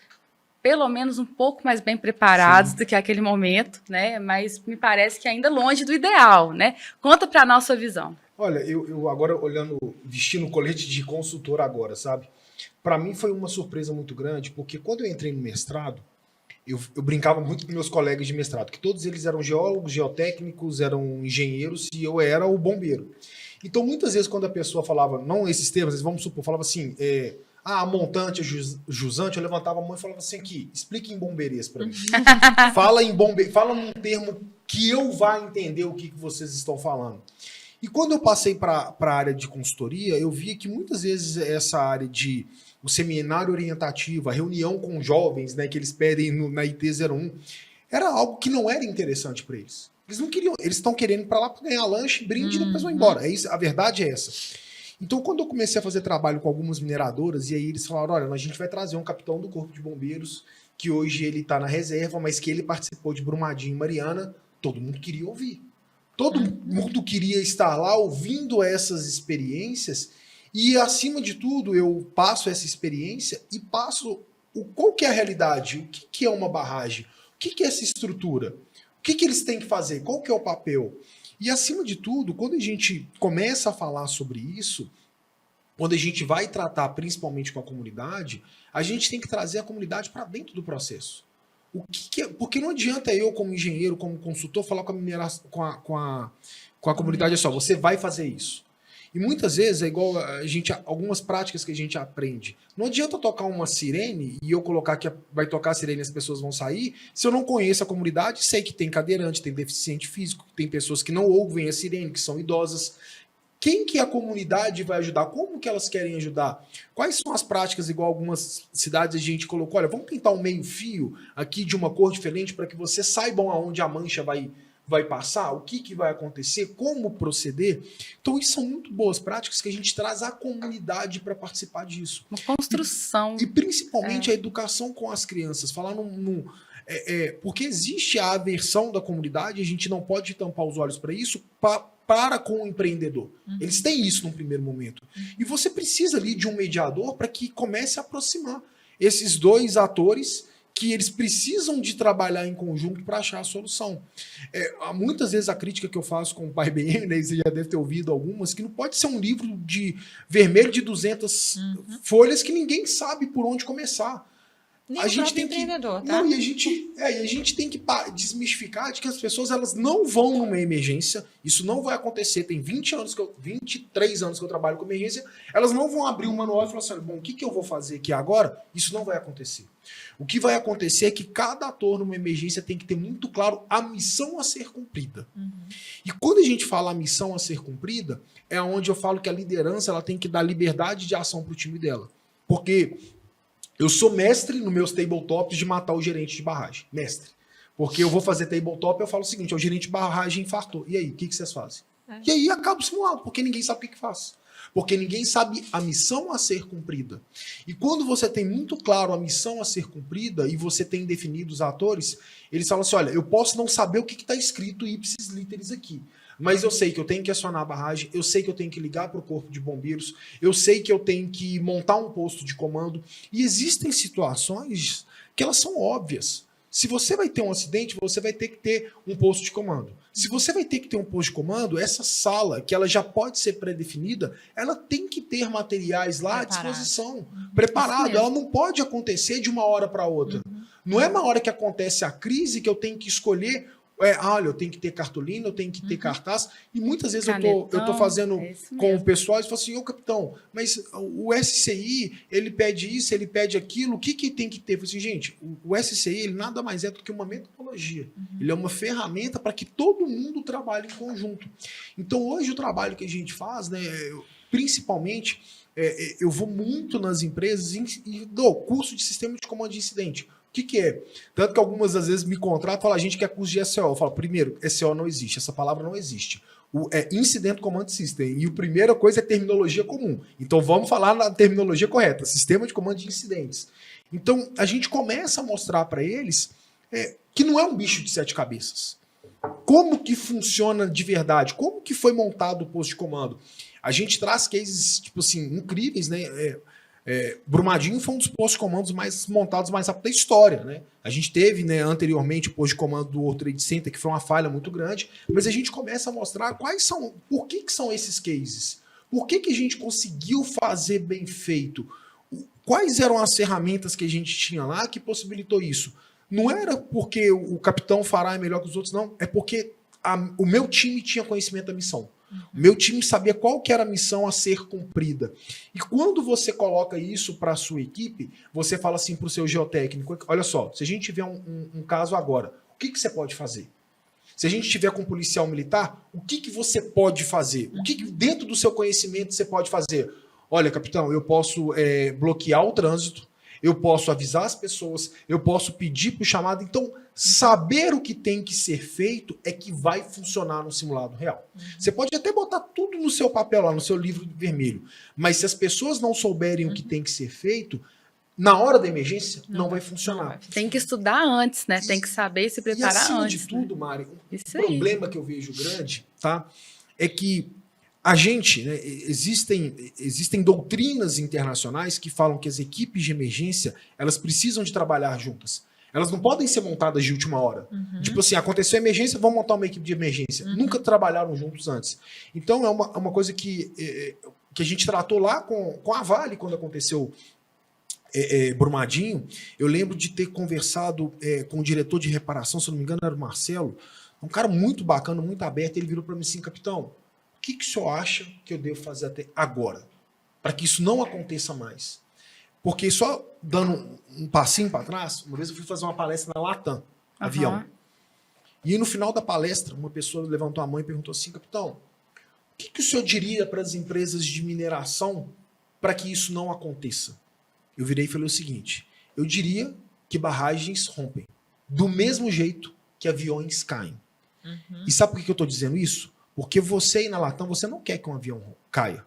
pelo menos um pouco mais bem preparados Sim. do que aquele momento, né? Mas me parece que ainda longe do ideal, né? Conta para nós sua visão. Olha, eu agora olhando, vestindo o colete de consultor agora, sabe? Para mim foi uma surpresa muito grande, porque quando eu entrei no mestrado, eu brincava muito com meus colegas de mestrado, que todos eles eram geólogos, geotécnicos, eram engenheiros, e eu era o bombeiro. Então, muitas vezes, quando a pessoa falava, não esses termos, vamos supor, falava assim, a montante, a jusante, eu levantava a mão e falava assim, aqui, explique em bombeirês para mim. Fala num termo que eu vá entender o que vocês estão falando. E quando eu passei para a área de consultoria, eu via que muitas vezes essa área de o seminário orientativo, a reunião com jovens, né, que eles pedem na IT01, era algo que não era interessante para eles. Eles não queriam, eles estão querendo ir para lá para ganhar lanche, brinde e depois vão embora. A verdade é essa. Então, quando eu comecei a fazer trabalho com algumas mineradoras, e aí eles falaram, olha, a gente vai trazer um capitão do Corpo de Bombeiros, que hoje ele está na reserva, mas que ele participou de Brumadinho e Mariana, todo mundo queria ouvir. Todo mundo queria estar lá ouvindo essas experiências e, acima de tudo, eu passo essa experiência e passo qual que é a realidade, o que é uma barragem, o que é essa estrutura, o que eles têm que fazer, qual que é o papel. E, acima de tudo, quando a gente começa a falar sobre isso, quando a gente vai tratar principalmente com a comunidade, a gente tem que trazer a comunidade para dentro do processo. Porque não adianta eu, como engenheiro, como consultor, falar com a comunidade, é só, você vai fazer isso. E muitas vezes é igual algumas práticas que a gente aprende. Não adianta tocar uma sirene e eu colocar que vai tocar a sirene e as pessoas vão sair, se eu não conheço a comunidade, sei que tem cadeirante, tem deficiente físico, tem pessoas que não ouvem a sirene, que são idosas. Quem que a comunidade vai ajudar? Como que elas querem ajudar? Quais são as práticas, igual algumas cidades a gente colocou? Olha, vamos pintar um meio-fio aqui de uma cor diferente para que vocês saibam aonde a mancha vai passar, o que vai acontecer, como proceder. Então, isso são muito boas práticas que a gente traz a comunidade para participar disso. Uma construção. E principalmente a educação com as crianças. Falar porque existe a aversão da comunidade, a gente não pode tampar os olhos para isso, para com o empreendedor. Eles têm isso num primeiro momento. E você precisa ali de um mediador para que comece a aproximar esses dois atores que eles precisam de trabalhar em conjunto para achar a solução. Muitas vezes a crítica que eu faço com o Pai BM, né, você já deve ter ouvido algumas, que não pode ser um livro de vermelho de 200 folhas que ninguém sabe por onde começar. Nem a gente tem empreendedor, que, tá? não, e a gente tem que desmistificar de que as pessoas elas não vão numa emergência, isso não vai acontecer. Tem 23 anos que eu trabalho com emergência, elas não vão abrir o manual e falar assim, bom, o que eu vou fazer aqui agora? Isso não vai acontecer. O que vai acontecer é que cada ator numa emergência tem que ter muito claro a missão a ser cumprida. E quando a gente fala a missão a ser cumprida, é onde eu falo que a liderança ela tem que dar liberdade de ação para o time dela. Porque eu sou mestre nos meus tabletops de matar o gerente de barragem. Mestre. Porque eu vou fazer tabletop e eu falo o seguinte, o gerente de barragem infartou. E aí, o que vocês fazem? E aí acaba o simulado, porque ninguém sabe o que faz. Porque ninguém sabe a missão a ser cumprida. E quando você tem muito claro a missão a ser cumprida e você tem definido os atores, eles falam assim, olha, eu posso não saber o que está escrito ipsis literis aqui, mas eu sei que eu tenho que acionar a barragem, eu sei que eu tenho que ligar para o corpo de bombeiros, eu sei que eu tenho que montar um posto de comando. E existem situações que elas são óbvias. Se você vai ter um acidente, você vai ter que ter um posto de comando. Se você vai ter que ter um posto de comando, essa sala, que ela já pode ser pré-definida, ela tem que ter materiais lá à disposição, preparado. Ela não pode acontecer de uma hora para outra. Não é uma hora que acontece a crise que eu tenho que escolher, olha, eu tenho que ter cartolina, eu tenho que ter cartaz, e muitas vezes eu tô fazendo com o pessoal e falo assim, ô capitão, mas o SCI, ele pede isso, ele pede aquilo, o que tem que ter? Eu falo assim, gente, o SCI, ele nada mais é do que uma metodologia, ele é uma ferramenta para que todo mundo trabalhe em conjunto. Então hoje o trabalho que a gente faz, né, principalmente, eu vou muito nas empresas e dou curso de sistema de comando de incidente. O que é? Tanto que algumas das vezes me contratam e falam, a gente quer curso de SO. Eu falo, primeiro, SO não existe, essa palavra não existe. É Incident Command System. E a primeira coisa é terminologia comum. Então vamos falar na terminologia correta, sistema de comando de incidentes. Então a gente começa a mostrar para eles que não é um bicho de 7 cabeças. Como que funciona de verdade? Como que foi montado o posto de comando? A gente traz cases, tipo assim, incríveis, né? Brumadinho foi um dos postos de comandos mais montados mais rápido da história, né? A gente teve, né, anteriormente o posto de comando do World Trade Center, que foi uma falha muito grande, mas a gente começa a mostrar por que são esses cases, por que a gente conseguiu fazer bem feito, quais eram as ferramentas que a gente tinha lá que possibilitou isso. Não era porque o capitão Fará é melhor que os outros, não, é porque o meu time tinha conhecimento da missão. O meu time sabia qual que era a missão a ser cumprida. E quando você coloca isso para a sua equipe, você fala assim para o seu geotécnico, olha só, se a gente tiver um caso agora, o que você pode fazer? Se a gente tiver com um policial militar, o que você pode fazer? O que dentro do seu conhecimento você pode fazer? Olha, capitão, eu posso bloquear o trânsito, eu posso avisar as pessoas, eu posso pedir para o chamado. Então, saber o que tem que ser feito é que vai funcionar no simulado real. Você pode até botar tudo no seu papel lá, no seu livro vermelho, mas se as pessoas não souberem o que tem que ser feito, na hora da emergência, não vai funcionar. Tem que estudar antes, né? Tem que saber se preparar antes. E acima antes, de tudo, né? Mari, Isso o problema que eu vejo grande, tá? É que a gente, né, existem doutrinas internacionais que falam que as equipes de emergência, elas precisam de trabalhar juntas. Elas não podem ser montadas de última hora. Tipo assim, aconteceu emergência, vamos montar uma equipe de emergência. Nunca trabalharam juntos antes. Então, é uma coisa que a gente tratou lá com a Vale, quando aconteceu Brumadinho. Eu lembro de ter conversado com o diretor de reparação, se eu não me engano era o Marcelo, um cara muito bacana, muito aberto. Ele virou para mim assim: capitão, o que o senhor acha que eu devo fazer até agora, para que isso não aconteça mais? Porque só dando um passinho para trás, uma vez eu fui fazer uma palestra na Latam, avião. E no final da palestra, uma pessoa levantou a mão e perguntou assim: capitão, o que o senhor diria para as empresas de mineração para que isso não aconteça? Eu virei e falei o seguinte: eu diria que barragens rompem, do mesmo jeito que aviões caem. E sabe por que eu estou dizendo isso? Porque você aí na Latam, você não quer que um avião caia.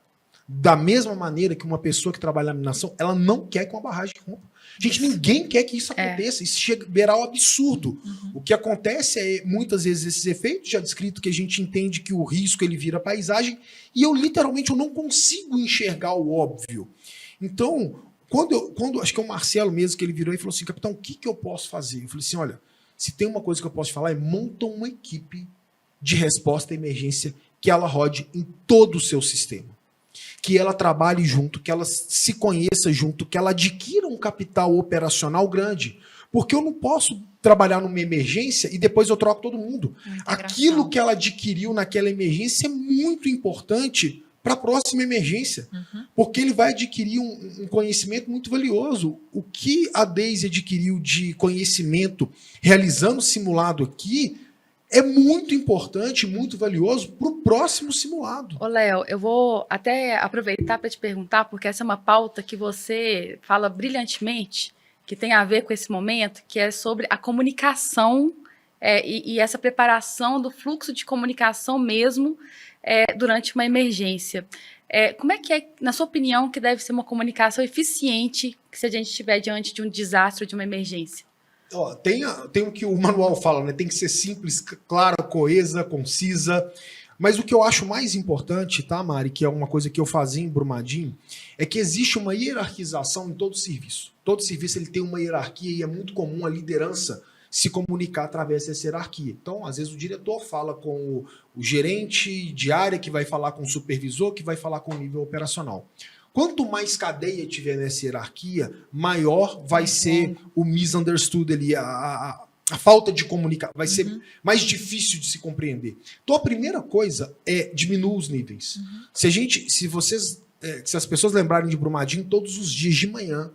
Da mesma maneira que uma pessoa que trabalha na mineração, ela não quer que uma barragem rompa. Gente, ninguém quer que isso aconteça. Isso chega a beirar o absurdo. O que acontece é, muitas vezes, esses efeitos já descritos, que a gente entende que o risco ele vira paisagem, e eu literalmente não consigo enxergar o óbvio. Então, quando acho que é o Marcelo mesmo, que ele virou e falou assim: capitão, o que eu posso fazer? Eu falei assim: olha, se tem uma coisa que eu posso te falar, monta uma equipe de resposta à emergência que ela rode em todo o seu sistema. Que ela trabalhe junto, que ela se conheça junto, que ela adquira um capital operacional grande. Porque eu não posso trabalhar numa emergência e depois eu troco todo mundo. Aquilo que ela adquiriu naquela emergência é muito importante para a próxima emergência. Porque ele vai adquirir um conhecimento muito valioso. O que a Deise adquiriu de conhecimento realizando o simulado aqui é muito importante, muito valioso para o próximo simulado. Ô, Léo, eu vou até aproveitar para te perguntar, porque essa é uma pauta que você fala brilhantemente, que tem a ver com esse momento, que é sobre a comunicação e essa preparação do fluxo de comunicação mesmo durante uma emergência. Como é que é, na sua opinião, que deve ser uma comunicação eficiente se a gente estiver diante de um desastre ou de uma emergência? Tem o que o manual fala, né? Tem que ser simples, clara, coesa, concisa. Mas o que eu acho mais importante, tá, Mari, que é uma coisa que eu fazia em Brumadinho, é que existe uma hierarquização em todo serviço. Todo serviço ele tem uma hierarquia e é muito comum a liderança se comunicar através dessa hierarquia. Então, às vezes o diretor fala com o gerente de área, que vai falar com o supervisor, que vai falar com o nível operacional. Quanto mais cadeia tiver nessa hierarquia, maior vai ser o misunderstood ali, a falta de comunicação, vai ser mais difícil de se compreender. Então a primeira coisa é diminuir os níveis. Se as pessoas lembrarem de Brumadinho, todos os dias de manhã,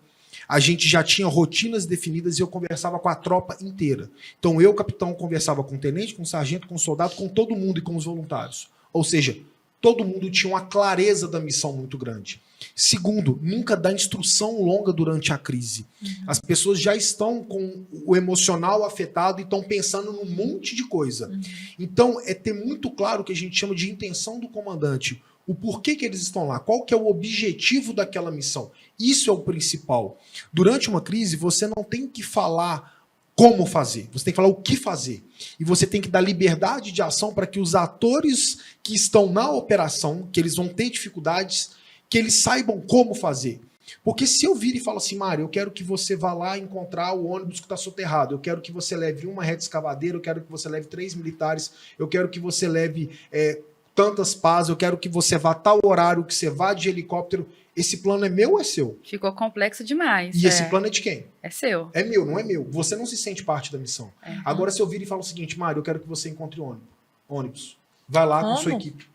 a gente já tinha rotinas definidas e eu conversava com a tropa inteira. Então eu, capitão, conversava com o tenente, com o sargento, com o soldado, com todo mundo e com os voluntários. Ou seja, todo mundo tinha uma clareza da missão muito grande. Segundo, nunca dá instrução longa durante a crise. As pessoas já estão com o emocional afetado e estão pensando num monte de coisa. Então, é ter muito claro o que a gente chama de intenção do comandante. O porquê que eles estão lá, qual que é o objetivo daquela missão. Isso é o principal. Durante uma crise, você não tem que falar como fazer, você tem que falar o que fazer. E você tem que dar liberdade de ação para que os atores que estão na operação, que eles vão ter dificuldades, que eles saibam como fazer. Porque se eu vir e falo assim: Mário, eu quero que você vá lá encontrar o ônibus que está soterrado, eu quero que você leve uma reta escavadeira, eu quero que você leve 3 militares, eu quero que você leve tantas pás, eu quero que você vá a tal horário, que você vá de helicóptero. Esse plano é meu ou é seu? Ficou complexo demais. E esse plano é de quem? É seu. É meu, não é meu. Você não se sente parte da missão. Agora, se eu vir e falo o seguinte: Mário, eu quero que você encontre ônibus. Vai lá com sua equipe.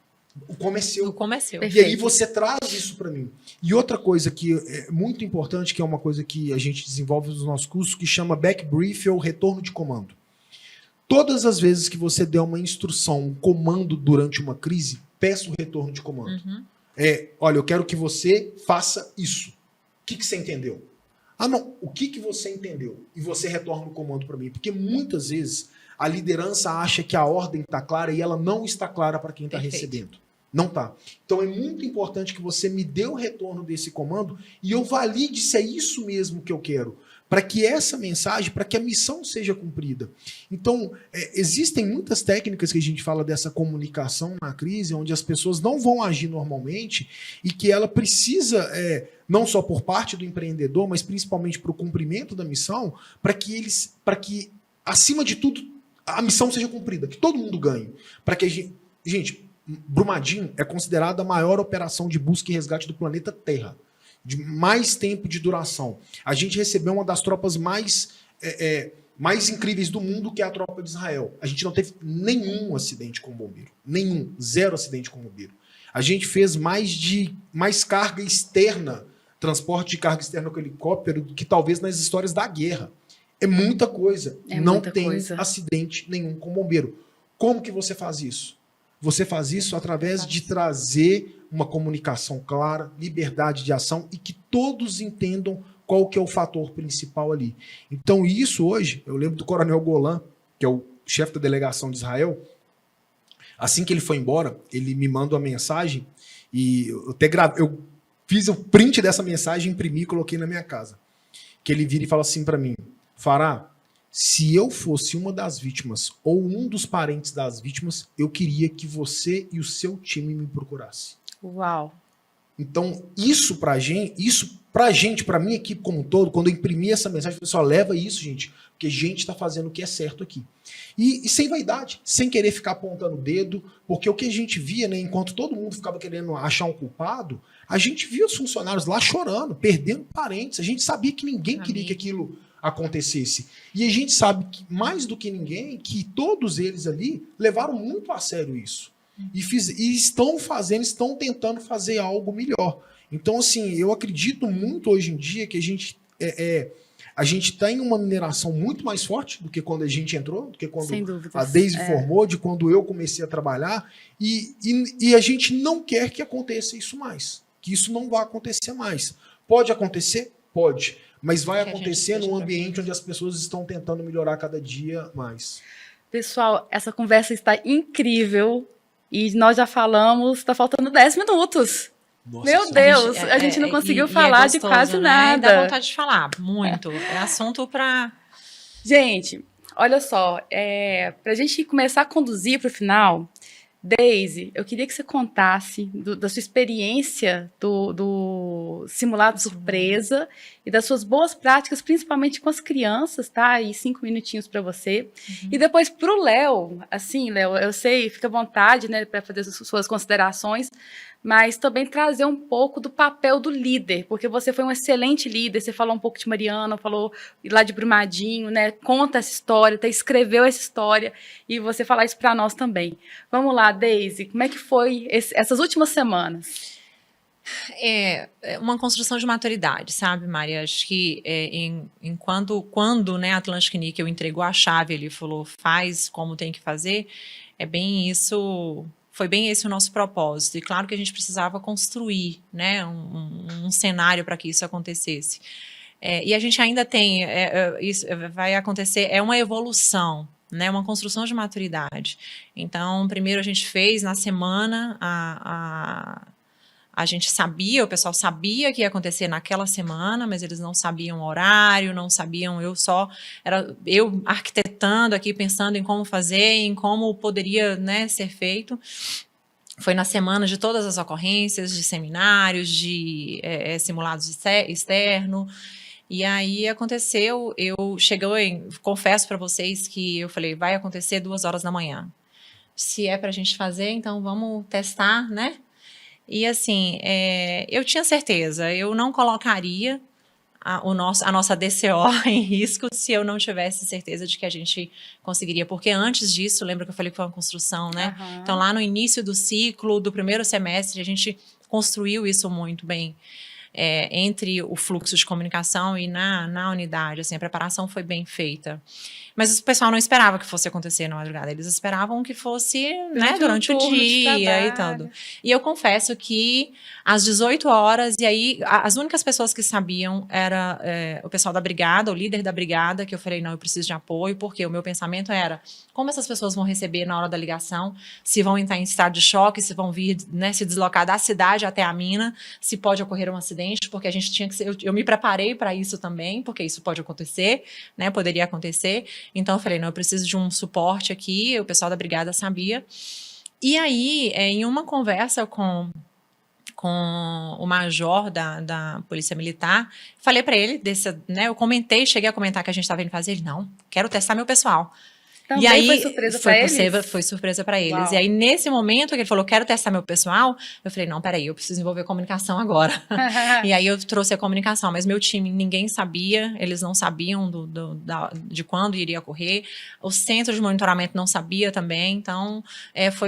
O como é seu. O como é seu. E aí você traz isso para mim. E outra coisa que é muito importante, que é uma coisa que a gente desenvolve nos nossos cursos, que chama back brief ou retorno de comando. Todas as vezes que você der uma instrução, um comando durante uma crise, peça o retorno de comando. Olha, eu quero que você faça isso. O que você entendeu? Ah, não. O que você entendeu? E você retorna o comando para mim. Porque muitas vezes a liderança acha que a ordem está clara e ela não está clara para quem está recebendo. Não tá. Então é muito importante que você me dê o retorno desse comando e eu valide se é isso mesmo que eu quero. para que essa mensagem, para que a missão seja cumprida. Então, existem muitas técnicas que a gente fala dessa comunicação na crise, onde as pessoas não vão agir normalmente e que ela precisa, não só por parte do empreendedor, mas principalmente para o cumprimento da missão, para que, acima de tudo, a missão seja cumprida, que todo mundo ganhe. Para que gente, Brumadinho é considerada a maior operação de busca e resgate do planeta Terra, de mais tempo de duração. A gente recebeu uma das tropas mais incríveis do mundo, que é a tropa de Israel. A gente não teve nenhum acidente com bombeiro. Nenhum. 0 acidente com bombeiro. A gente fez mais carga externa, transporte de carga externa com helicóptero, do que talvez nas histórias da guerra. É muita coisa. Não tem acidente nenhum com bombeiro. Como que você faz isso? Você faz isso através de trazer uma comunicação clara, liberdade de ação e que todos entendam qual que é o fator principal ali. Então isso hoje, eu lembro do Coronel Golan, que é o chefe da delegação de Israel, assim que ele foi embora, ele me manda uma mensagem e eu fiz o print dessa mensagem, imprimi e coloquei na minha casa. Que ele vira e fala assim para mim: Fará, se eu fosse uma das vítimas ou um dos parentes das vítimas, eu queria que você e o seu time me procurassem. Uau! Então, isso pra gente, pra minha equipe como um todo, quando eu imprimi essa mensagem, o pessoal leva isso, gente, porque a gente está fazendo o que é certo aqui. E sem vaidade, sem querer ficar apontando o dedo, porque o que a gente via, né, enquanto todo mundo ficava querendo achar um culpado, a gente via os funcionários lá chorando, perdendo parentes. A gente sabia que ninguém queria que aquilo acontecesse. E a gente sabe que, mais do que ninguém, que todos eles ali levaram muito a sério isso. E estão tentando fazer algo melhor. Então, assim, eu acredito muito hoje em dia que a gente tem uma mineração muito mais forte do que quando a gente entrou, do que quando a Deise formou, de quando eu comecei a trabalhar, e a gente não quer que aconteça isso mais, que isso não vai acontecer mais. Pode acontecer? Pode, mas vai acontecer num ambiente onde as pessoas estão tentando melhorar cada dia mais. Pessoal, essa conversa está incrível e nós já falamos, está faltando 10 minutos. Nossa, meu Deus, a gente não conseguiu falar de quase nada. Dá vontade de falar, muito. É assunto para... Gente, olha só, para a gente começar a conduzir para o final, Deise, eu queria que você contasse da sua experiência do simulado surpresa e das suas boas práticas, principalmente com as crianças, tá? E 5 minutinhos para você. E depois para o Léo, assim, Léo, eu sei, fica à vontade, né, para fazer as suas considerações, mas também trazer um pouco do papel do líder, porque você foi um excelente líder, você falou um pouco de Mariana, falou lá de Brumadinho, né? Conta essa história, até escreveu essa história, e você falar isso para nós também. Vamos lá, Deise, como é que foi essas últimas semanas? É uma construção de maturidade, sabe, Mari? Acho que quando né, a Atlantic Níquel entregou a chave, ele falou, faz como tem que fazer, é bem isso... Foi bem esse o nosso propósito. E claro que a gente precisava construir, né, um cenário para que isso acontecesse. E a gente ainda tem, isso vai acontecer, é uma evolução, né, uma construção de maturidade. Então, primeiro a gente fez na semana, a gente sabia, o pessoal sabia que ia acontecer naquela semana, mas eles não sabiam o horário, não sabiam, era eu arquitetando aqui, pensando em como fazer, em como poderia, né, ser feito. Foi na semana de todas as ocorrências, de seminários, de simulados externo. E aí aconteceu, confesso para vocês que eu falei, vai acontecer 2h da manhã. Se é para a gente fazer, então vamos testar, né? E assim, eu tinha certeza, eu não colocaria a nossa DCO em risco se eu não tivesse certeza de que a gente conseguiria, porque antes disso, lembra que eu falei que foi uma construção, né? Então lá no início do ciclo, do primeiro semestre, a gente construiu isso muito bem, entre o fluxo de comunicação e na unidade, assim, a preparação foi bem feita. Mas o pessoal não esperava que fosse acontecer na madrugada, eles esperavam que fosse, né, durante o dia e tudo. E eu confesso que às 18h, e aí as únicas pessoas que sabiam era o pessoal da brigada, o líder da brigada, que eu falei, não, eu preciso de apoio, porque o meu pensamento era, como essas pessoas vão receber na hora da ligação, se vão entrar em estado de choque, se vão vir, né, se deslocar da cidade até a mina, se pode ocorrer um acidente, gente, porque a gente tinha que ser, eu me preparei para isso também, porque isso pode acontecer, né? Poderia acontecer. Então eu falei, não, eu preciso de um suporte aqui, o pessoal da brigada sabia. E aí, em uma conversa com o major da Polícia Militar, falei para ele, né, eu cheguei a comentar que a gente estava indo fazer, ele, não, quero testar meu pessoal. Também e aí, foi surpresa para eles? Foi surpresa para eles. Uau. E aí, nesse momento que ele falou, quero testar meu pessoal, eu falei, não, peraí, eu preciso envolver comunicação agora. E aí eu trouxe a comunicação, mas meu time, ninguém sabia, eles não sabiam de quando iria ocorrer, o centro de monitoramento não sabia também, então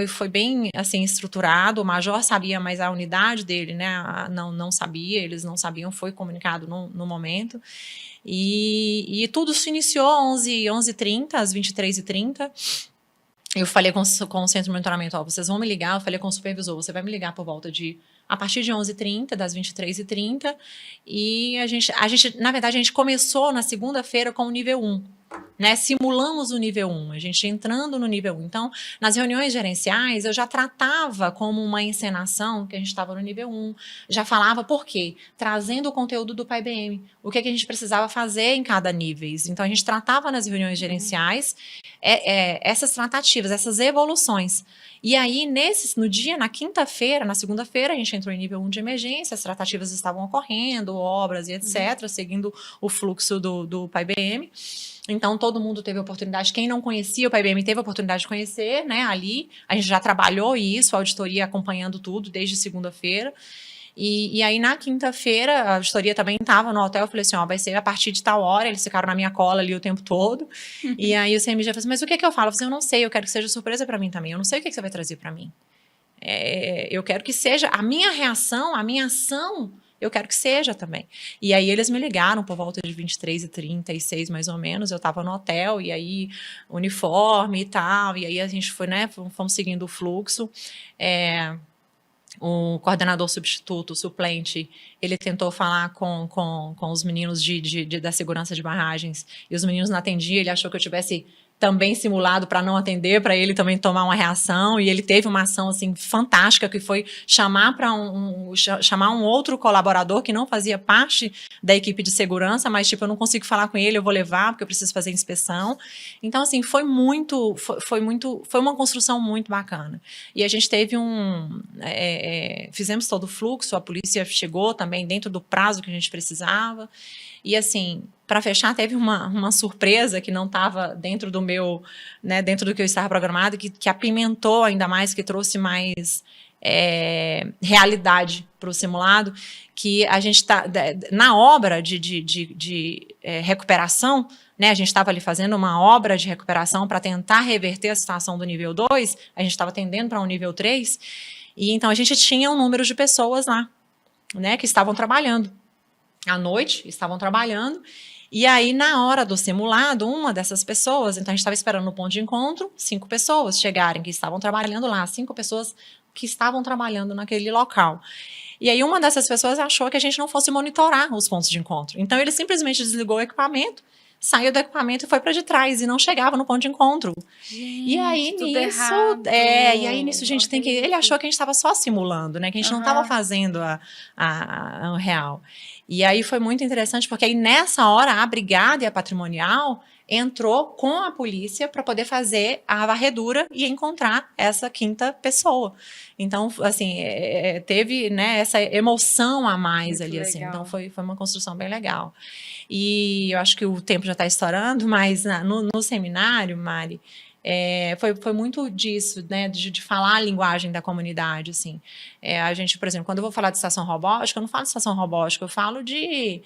foi bem assim estruturado, o major sabia, mas a unidade dele, né, não sabia, eles não sabiam, foi comunicado no momento. E tudo se iniciou às 11h30, às 23h30. Eu falei com o centro de monitoramento, vocês vão me ligar, eu falei com o supervisor, você vai me ligar a partir de 11h30, das 23h30, e a gente, na verdade, a gente começou na segunda-feira com o nível 1, né? Simulamos o nível 1, a gente entrando no nível 1. Então, nas reuniões gerenciais, eu já tratava como uma encenação que a gente estava no nível 1, já falava por quê? Trazendo o conteúdo do PAI-BM, o que a gente precisava fazer em cada nível. Então, a gente tratava nas reuniões gerenciais essas tratativas, essas evoluções. E aí, na quinta-feira, na segunda-feira, a gente entrou em nível 1 de emergência, as tratativas estavam ocorrendo, obras e etc., seguindo o fluxo do PAI-BM. Então, todo mundo teve a oportunidade, quem não conhecia o PAI-BM teve a oportunidade de conhecer, né, ali. A gente já trabalhou isso, a auditoria acompanhando tudo desde segunda-feira. E aí, na quinta-feira, a auditoria também estava no hotel, eu falei assim, vai ser a partir de tal hora, eles ficaram na minha cola ali o tempo todo. E aí o CMG falou assim, mas o que eu falo? Eu falei assim, eu não sei, eu quero que seja surpresa para mim também, eu não sei o que você vai trazer para mim. Eu quero que seja a minha reação, a minha ação, eu quero que seja também. E aí eles me ligaram por volta de 23h36, mais ou menos, eu estava no hotel, e aí uniforme e tal, e aí a gente foi, né, fomos seguindo o fluxo. O coordenador substituto, o suplente, ele tentou falar com os meninos da segurança de barragens, e os meninos não atendiam, ele achou que eu tivesse também simulado para não atender, para ele também tomar uma reação, e ele teve uma ação assim fantástica, que foi chamar um outro colaborador que não fazia parte da equipe de segurança, mas tipo, eu não consigo falar com ele, eu vou levar, porque eu preciso fazer inspeção. Então, assim, foi uma construção muito bacana. E a gente teve fizemos todo o fluxo, a polícia chegou também dentro do prazo que a gente precisava, e assim, para fechar, teve uma surpresa que não estava dentro do meu, né, dentro do que eu estava programado, que apimentou ainda mais, que trouxe mais realidade para o simulado, que a gente está, na obra de recuperação, né, a gente estava ali fazendo uma obra de recuperação para tentar reverter a situação do nível 2, a gente estava tendendo para um nível 3, e então a gente tinha um número de pessoas lá, né, que estavam trabalhando. À noite, estavam trabalhando, e aí, na hora do simulado, uma dessas pessoas, então a gente estava esperando no ponto de encontro, 5 pessoas chegarem, que estavam trabalhando lá, 5 pessoas que estavam trabalhando naquele local. E aí, uma dessas pessoas achou que a gente não fosse monitorar os pontos de encontro. Então, ele simplesmente desligou o equipamento, saiu do equipamento e foi para de trás, e não chegava no ponto de encontro. Gente, e aí, nisso, a gente tem que... Ele achou que a gente estava só simulando, né? Que a gente não estava fazendo o real. E aí foi muito interessante, porque aí nessa hora a brigada e a patrimonial entrou com a polícia para poder fazer a varredura e encontrar essa 5ª pessoa. Então, assim, teve, né, essa emoção a mais muito ali, legal. Assim. Então foi uma construção bem legal. E eu acho que o tempo já está estourando, mas no seminário, Mari, foi muito disso, né, de falar a linguagem da comunidade, assim. A gente, por exemplo, quando eu vou falar de estação robótica, eu não falo de estação robótica, eu falo de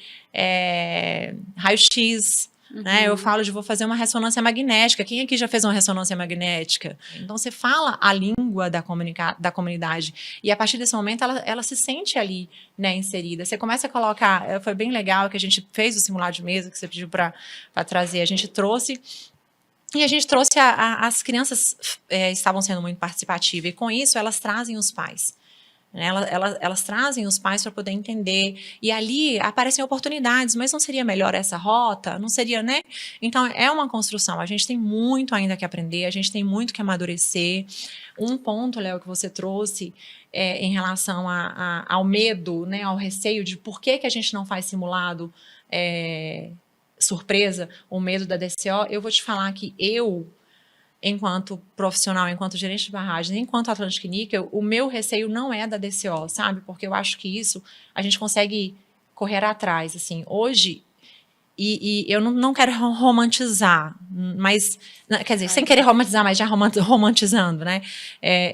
raio-x, né, eu falo vou fazer uma ressonância magnética. Quem aqui já fez uma ressonância magnética? Então, você fala a língua da comunidade, e a partir desse momento, ela se sente ali, né, inserida. Você começa a colocar, foi bem legal que a gente fez o simulado de mesa, que você pediu para trazer, a gente trouxe... E a gente trouxe, as crianças estavam sendo muito participativas, e com isso elas trazem os pais. né? Elas trazem os pais para poder entender, e ali aparecem oportunidades, mas não seria melhor essa rota? Não seria, né? Então, é uma construção, a gente tem muito ainda que aprender, a gente tem muito que amadurecer. Um ponto, Léo, que você trouxe em relação ao medo, né, ao receio de por que a gente não faz simulado surpresa, o medo da DCO, eu vou te falar que enquanto profissional, enquanto gerente de barragem, enquanto Atlantic Níquel, o meu receio não é da DCO, sabe? Porque eu acho que isso a gente consegue correr atrás, assim. Hoje, e eu não quero romantizar, mas, quer dizer, sem querer romantizar, mas já romantizando, né?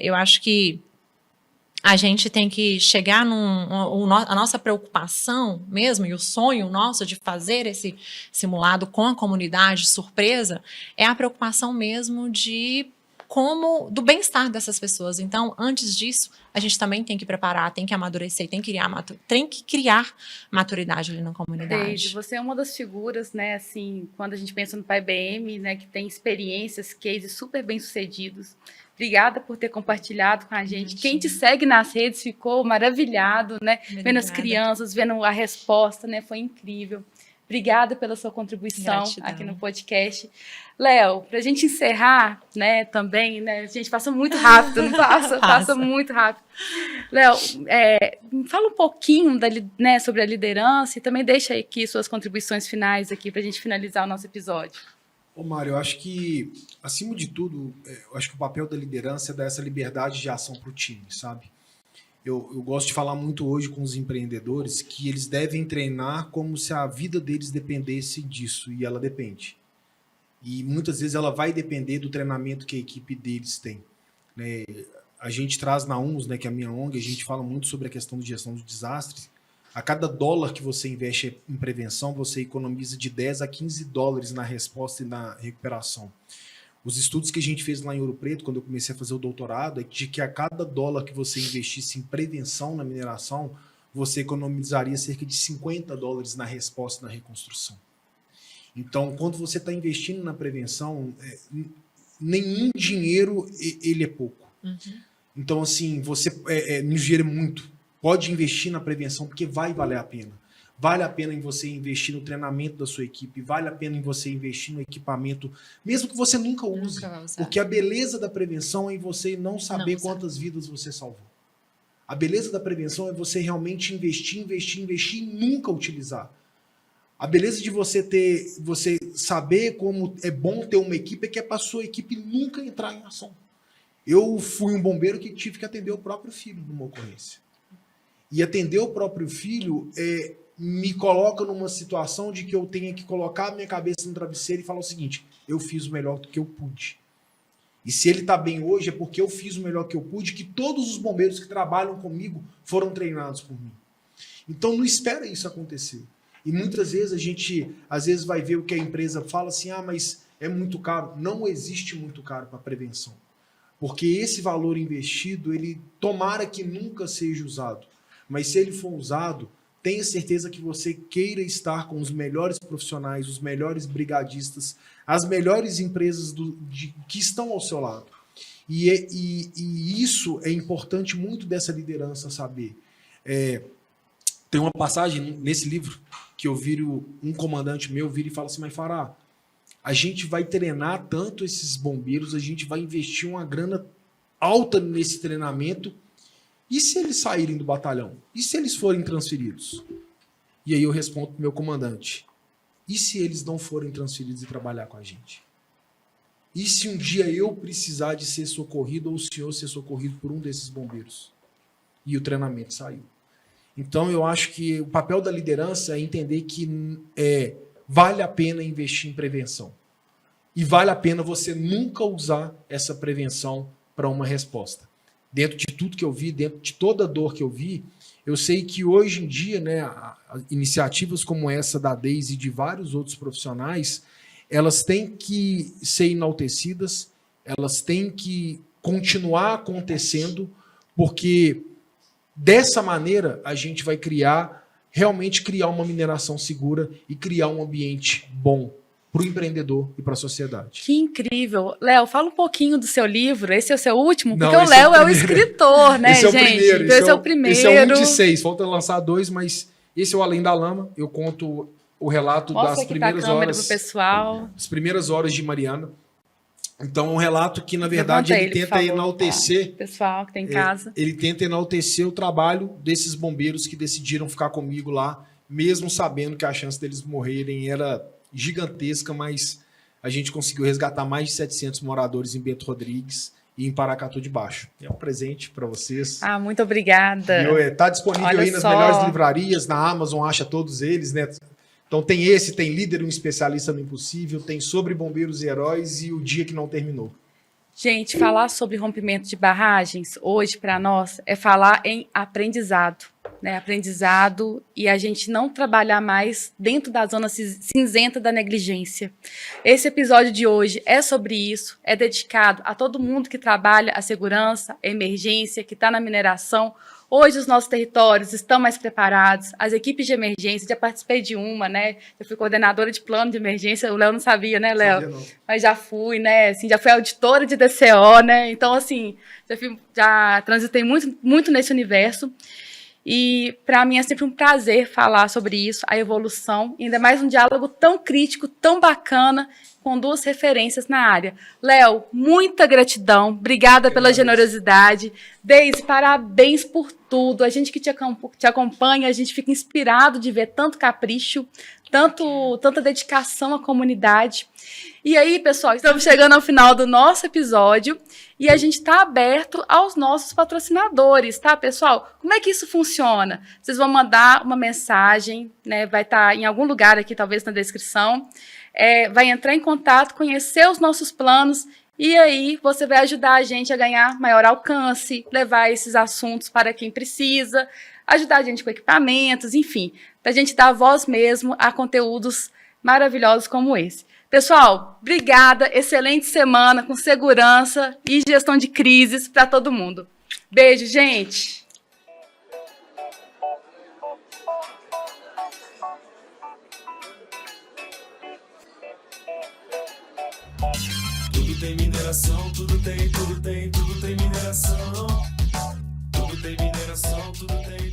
Eu acho que a gente tem que chegar a nossa preocupação mesmo, e o sonho nosso de fazer esse simulado com a comunidade surpresa, é a preocupação mesmo do bem-estar dessas pessoas. Então, antes disso, a gente também tem que preparar, tem que amadurecer, tem que criar maturidade ali na comunidade. Deide, você é uma das figuras, né, assim, quando a gente pensa no PAI-BM, né, que tem experiências, cases super bem-sucedidos. Obrigada por ter compartilhado com a gente. Quem te segue nas redes ficou maravilhado, né? Obrigada. Vendo as crianças, vendo a resposta, né? Foi incrível. Obrigada pela sua contribuição aqui no podcast. Léo, para a gente encerrar, né, também, né? A gente passa muito rápido, não passa? Passa muito rápido. Léo, fala um pouquinho sobre a liderança e também deixa aqui suas contribuições finais aqui para a gente finalizar o nosso episódio. Ô, Mário, eu acho que, acima de tudo, eu acho que o papel da liderança é dar essa liberdade de ação para o time, sabe? Eu gosto de falar muito hoje com os empreendedores que eles devem treinar como se a vida deles dependesse disso, e ela depende. E muitas vezes ela vai depender do treinamento que a equipe deles tem, né? A gente traz na UNS, né, que é a minha ONG, a gente fala muito sobre a questão de gestão de desastres. A cada dólar que você investe em prevenção, você economiza de 10 a 15 dólares na resposta e na recuperação. Os estudos que a gente fez lá em Ouro Preto, quando eu comecei a fazer o doutorado, é de que a cada dólar que você investisse em prevenção na mineração, você economizaria cerca de 50 dólares na resposta e na reconstrução. Então, quando você está investindo na prevenção, nenhum dinheiro ele é pouco. Uhum. Então, assim, você nos gera muito. Pode investir na prevenção, porque vai valer a pena. Vale a pena em você investir no treinamento da sua equipe, vale a pena em você investir no equipamento, mesmo que você nunca use. Porque a beleza da prevenção é em você não saber quantas vidas você salvou. A beleza da prevenção é você realmente investir e nunca utilizar. A beleza de você saber como é bom ter uma equipe é que é para a sua equipe nunca entrar em ação. Eu fui um bombeiro que tive que atender o próprio filho numa ocorrência. E atender o próprio filho me coloca numa situação de que eu tenha que colocar a minha cabeça no travesseiro e falar o seguinte: eu fiz o melhor do que eu pude. E se ele está bem hoje é porque eu fiz o melhor que eu pude, que todos os bombeiros que trabalham comigo foram treinados por mim. Então não espera isso acontecer. E muitas vezes a gente vai ver o que a empresa fala assim: mas é muito caro. Não existe muito caro para prevenção. Porque esse valor investido, ele tomara que nunca seja usado. Mas se ele for usado, tenha certeza que você queira estar com os melhores profissionais, os melhores brigadistas, as melhores empresas que estão ao seu lado. E isso é importante muito dessa liderança saber. Tem uma passagem nesse livro que eu viro, um comandante meu vira e fala assim: mas Fará, a gente vai treinar tanto esses bombeiros, a gente vai investir uma grana alta nesse treinamento. E se eles saírem do batalhão? E se eles forem transferidos? E aí eu respondo pro meu comandante: e se eles não forem transferidos e trabalhar com a gente? E se um dia eu precisar de ser socorrido ou o senhor ser socorrido por um desses bombeiros? E o treinamento saiu. Então eu acho que o papel da liderança é entender que vale a pena investir em prevenção. E vale a pena você nunca usar essa prevenção para uma resposta. Dentro de tudo que eu vi, dentro de toda a dor que eu vi, eu sei que hoje em dia, né, iniciativas como essa da Deise e de vários outros profissionais, elas têm que ser enaltecidas, elas têm que continuar acontecendo, porque dessa maneira a gente vai realmente criar uma mineração segura e criar um ambiente bom para o empreendedor e para a sociedade. Que incrível. Léo, fala um pouquinho do seu livro. Esse é o seu último? Porque Não, o Léo é o escritor, né, esse é o gente? primeiro. Então, esse é o primeiro. Esse é um de 6. Falta lançar 2, mas esse é o Além da Lama. Eu conto o relato Mostra das aqui primeiras pra câmera horas. pro pessoal. As primeiras horas de Mariana. Então, um relato que, na verdade, Levanta ele ele, por tenta favor, enaltecer. Pessoal que tem em casa. Ele tenta enaltecer o trabalho desses bombeiros que decidiram ficar comigo lá, mesmo sabendo que a chance deles morrerem era gigantesca, mas a gente conseguiu resgatar mais de 700 moradores em Bento Rodrigues e em Paracatu de Baixo. É um presente para vocês. Ah, muito obrigada. Está disponível Olha aí nas só. melhores livrarias, na Amazon, acha todos eles, né? Então tem esse, tem Líder, um especialista no impossível, tem Sobre Bombeiros e Heróis e O Dia que Não Terminou. Gente, falar sobre rompimento de barragens hoje para nós é falar em aprendizado, né? Aprendizado e a gente não trabalhar mais dentro da zona cinzenta da negligência. Esse episódio de hoje é sobre isso, é dedicado a todo mundo que trabalha a segurança, a emergência, que está na mineração. Hoje os nossos territórios estão mais preparados, as equipes de emergência, já participei de uma, né? Eu fui coordenadora de plano de emergência, o Léo não sabia, né, Léo? Mas já fui, né? Assim, já fui auditora de DCO, né? Então, assim, já transitei muito nesse universo. E para mim é sempre um prazer falar sobre isso, a evolução, ainda mais um diálogo tão crítico, tão bacana, com 2 referências na área. Léo, muita gratidão, obrigada pela generosidade. Deise, parabéns por tudo. A gente que te acompanha, a gente fica inspirado de ver tanto capricho, tanta dedicação à comunidade. E aí, pessoal, estamos chegando ao final do nosso episódio e a gente está aberto aos nossos patrocinadores, tá, pessoal? Como é que isso funciona? Vocês vão mandar uma mensagem, né? Vai estar em algum lugar aqui, talvez na descrição. Vai entrar em contato, conhecer os nossos planos e aí você vai ajudar a gente a ganhar maior alcance, levar esses assuntos para quem precisa, ajudar a gente com equipamentos, enfim, para a gente dar voz mesmo a conteúdos maravilhosos como esse. Pessoal, obrigada, excelente semana com segurança e gestão de crises para todo mundo. Beijo, gente! Tudo tem mineração, tudo tem mineração. Tudo tem mineração, tudo tem.